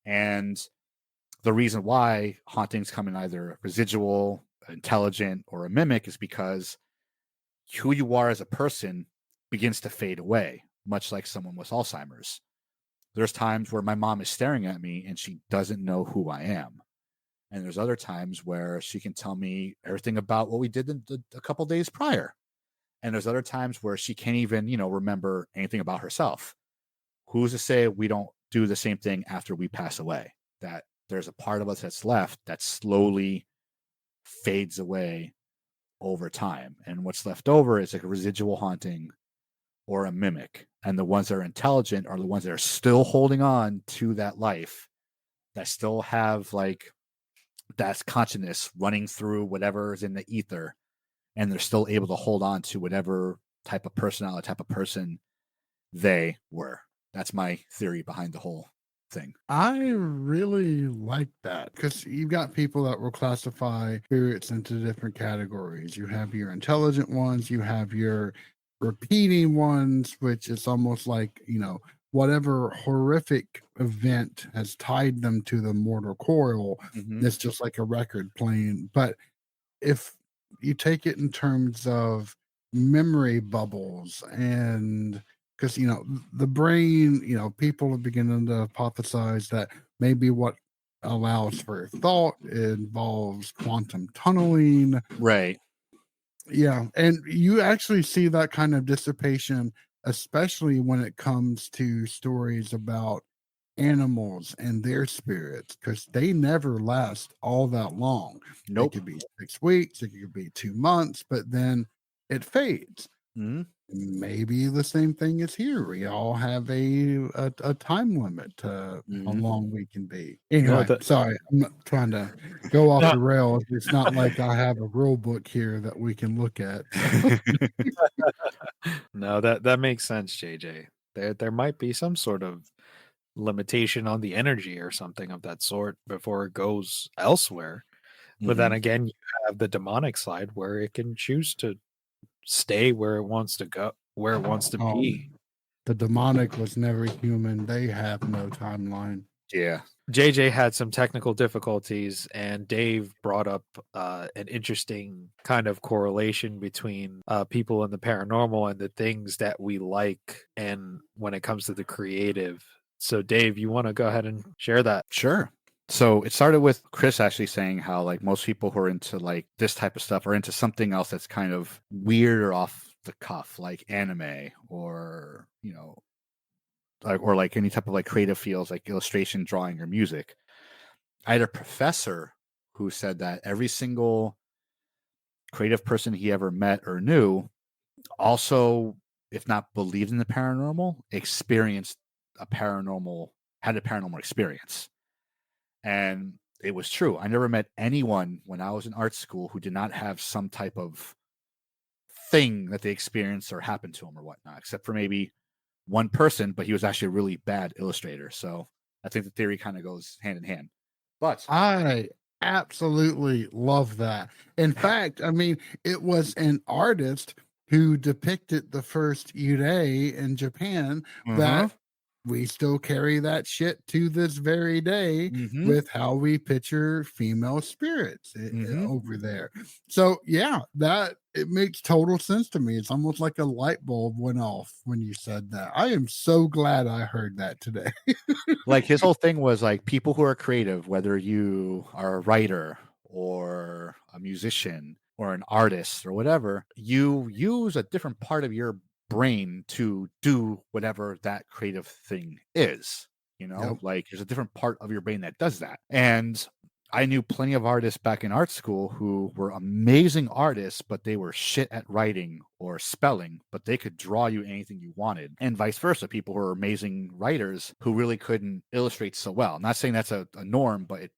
And the reason why hauntings come in either residual, intelligent, or a mimic is because who you are as a person begins to fade away, much like someone with Alzheimer's. There's times where my mom is staring at me and she doesn't know who I am. And there's other times where she can tell me everything about what we did a couple days prior. And there's other times where she can't even, remember anything about herself. Who's to say we don't do the same thing after we pass away? That there's a part of us that's left that slowly fades away over time. And what's left over is like a residual haunting or a mimic. And the ones that are intelligent are the ones that are still holding on to that life, that still have like that consciousness running through whatever is in the ether. And they're still able to hold on to whatever type of personality, type of person they were. That's my theory behind the whole thing. I really like that because you've got people that will classify spirits into different categories. You have your intelligent ones, you have your repeating ones, which is almost like, whatever horrific event has tied them to the mortal coil. It's just like a record playing. But if you take it in terms of memory bubbles, and because the brain, people are beginning to hypothesize that maybe what allows for thought involves quantum tunneling. Right. Yeah, and you actually see that kind of dissipation, especially when it comes to stories about animals and their spirits, because they never last all that long. Nope. It could be 6 weeks, it could be 2 months, but then it fades. Maybe the same thing is here. We all have a time limit to how long we can be. Anyway, sorry, I'm not trying to go off the rails. It's not like I have a rule book here that we can look at. No, that makes sense, JJ. There might be some sort of limitation on the energy or something of that sort before it goes elsewhere. But then again, you have the demonic side where it can choose to stay where it wants to go, where it wants to be. The demonic was never human. They have no timeline. Yeah. JJ had some technical difficulties, and Dave brought up an interesting kind of correlation between people in the paranormal and the things that we like, and when it comes to the creative. So, Dave, you want to go ahead and share that? Sure. So it started with Chris actually saying how like most people who are into like this type of stuff are into something else that's kind of weird or off the cuff, like anime or, like any type of like creative fields like illustration, drawing, or music. I had a professor who said that every single creative person he ever met or knew also, if not believed in the paranormal, had a paranormal experience. And it was true. I never met anyone when I was in art school who did not have some type of thing that they experienced or happened to them or whatnot, except for maybe one person, but he was actually a really bad illustrator. So I think the theory kind of goes hand in hand. But I absolutely love that. In fact, I mean, it was an artist who depicted the first Yurei in Japan that we still carry that shit to this very day with how we picture female spirits over there. So yeah, that it makes total sense to me. It's almost like a light bulb went off when you said that. I am so glad I heard that today. like his whole thing was like people who are creative, whether you are a writer or a musician or an artist or whatever, you use a different part of your brain to do whatever that creative thing is. Like there's a different part of your brain that does that. And I knew plenty of artists back in art school who were amazing artists, but they were shit at writing or spelling, but they could draw you anything you wanted. And vice versa, people who are amazing writers who really couldn't illustrate so well. I'm not saying that's a norm, but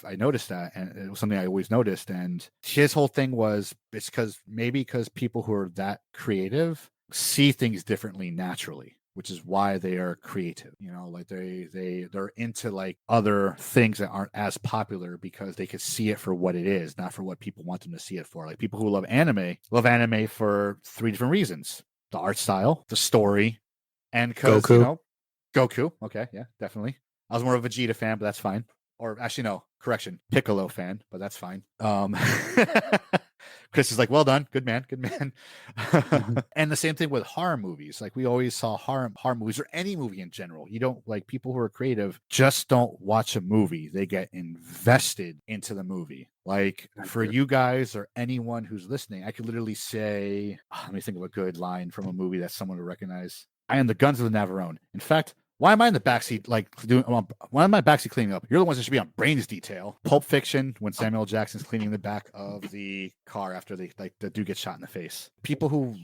I noticed that, and it was something I always noticed. And his whole thing was, it's because people who are that creative see things differently naturally, which is why they are creative. Like they're into like other things that aren't as popular because they could see it for what it is, not for what people want them to see it for. Like people who love anime for 3 different reasons: the art style, the story, and because Goku. Okay, yeah, definitely. I was more of a Vegeta fan, but that's fine. Or actually, no, correction, Piccolo fan, but that's fine. Chris is like, well done, good man, good man. Mhm. And the same thing with horror movies. Like we always saw horror movies or any movie in general. You don't like people who are creative just don't watch a movie. They get invested into the movie. Like for you guys or anyone who's listening, I could literally say, let me think of a good line from a movie that someone would recognize. I am the Guns of the Navarone. In fact, why am I in the backseat, why am I backseat cleaning up? You're the ones that should be on Brains Detail. Pulp Fiction, when Samuel L. Jackson's cleaning the back of the car after the dude gets shot in the face. People who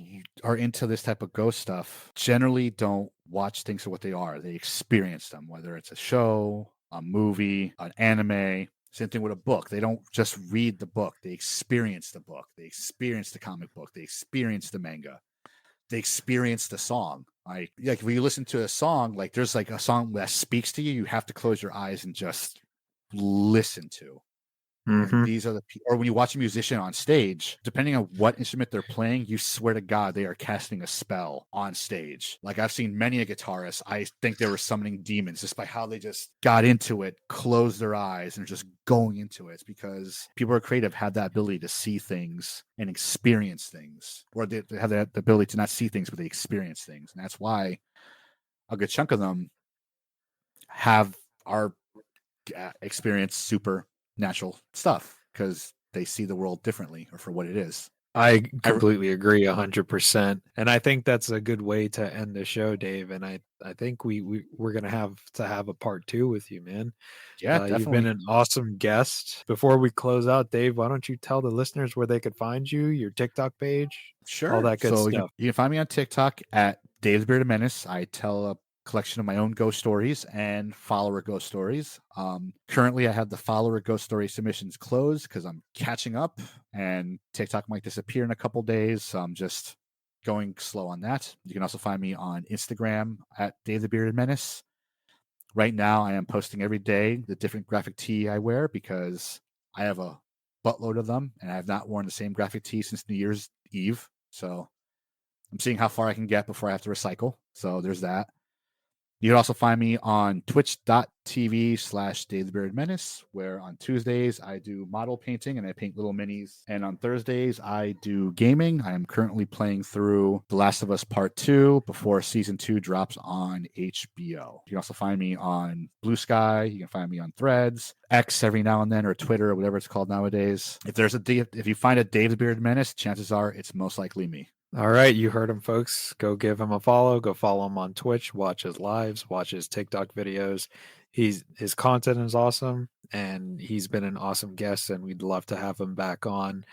are into this type of ghost stuff generally don't watch things for what they are. They experience them, whether it's a show, a movie, an anime. Same thing with a book. They don't just read the book. They experience the book. They experience the comic book. They experience the manga. They experience the song. Like when you listen to a song, like there's like a song that speaks to you, you have to close your eyes and just listen to. Mhm. These are or when you watch a musician on stage, depending on what instrument they're playing, you swear to God they are casting a spell on stage. Like I've seen many a guitarist, I think they were summoning demons just by how they just got into it, closed their eyes, and just going into it. It's because people who are creative have that ability to see things and experience things, or they have that ability to not see things, but they experience things, and that's why a good chunk of them are experience supernatural stuff because they see the world differently or for what it is. I completely agree 100%. And I think that's a good way to end the show, Dave. And I think we're going to have a part 2 with you, man. Yeah, You've been definitely. an awesome guest. Before we close out, Dave, why don't you tell the listeners where they could find you, your TikTok page, all Sure. that good So stuff. you can find me on TikTok at Dave's Bearded Menace. I tell a collection of my own ghost stories and follower ghost stories. Currently, I have the follower ghost story submissions closed because I'm catching up, and TikTok might disappear in a couple days. So I'm just going slow on that. You can also find me on Instagram at Dave the Bearded Menace. Right now, I am posting every day the different graphic tee I wear because I have a buttload of them, and I have not worn the same graphic tee since New Year's Eve. So I'm seeing how far I can get before I have to recycle. So there's that. You can also find me on twitch.tv/Dave the Bearded Menace, where on Tuesdays I do model painting and I paint little minis. And on Thursdays I do gaming. I am currently playing through The Last of Us Part 2 before Season 2 drops on HBO. You can also find me on Blue Sky. You can find me on Threads, X every now and then, or Twitter, or whatever it's called nowadays. If you find a Dave the Bearded Menace, chances are it's most likely me. All right, you heard him, folks. Go give him a follow. Go follow him on Twitch. Watch his lives. Watch his TikTok videos. His content is awesome, and he's been an awesome guest. And we'd love to have him back on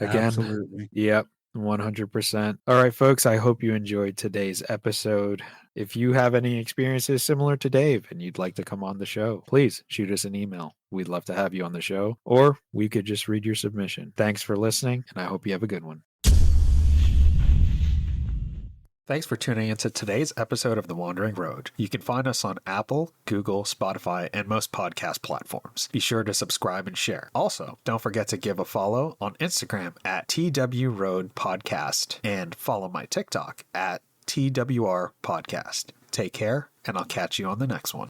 again. Absolutely. Yep, 100%. All right, folks. I hope you enjoyed today's episode. If you have any experiences similar to Dave and you'd like to come on the show, please shoot us an email. We'd love to have you on the show, or we could just read your submission. Thanks for listening, and I hope you have a good one. Thanks for tuning into today's episode of The Wandering Road. You can find us on Apple, Google, Spotify, and most podcast platforms. Be sure to subscribe and share. Also, don't forget to give a follow on Instagram at twroadpodcast and follow my TikTok at twrpodcast. Take care, and I'll catch you on the next one.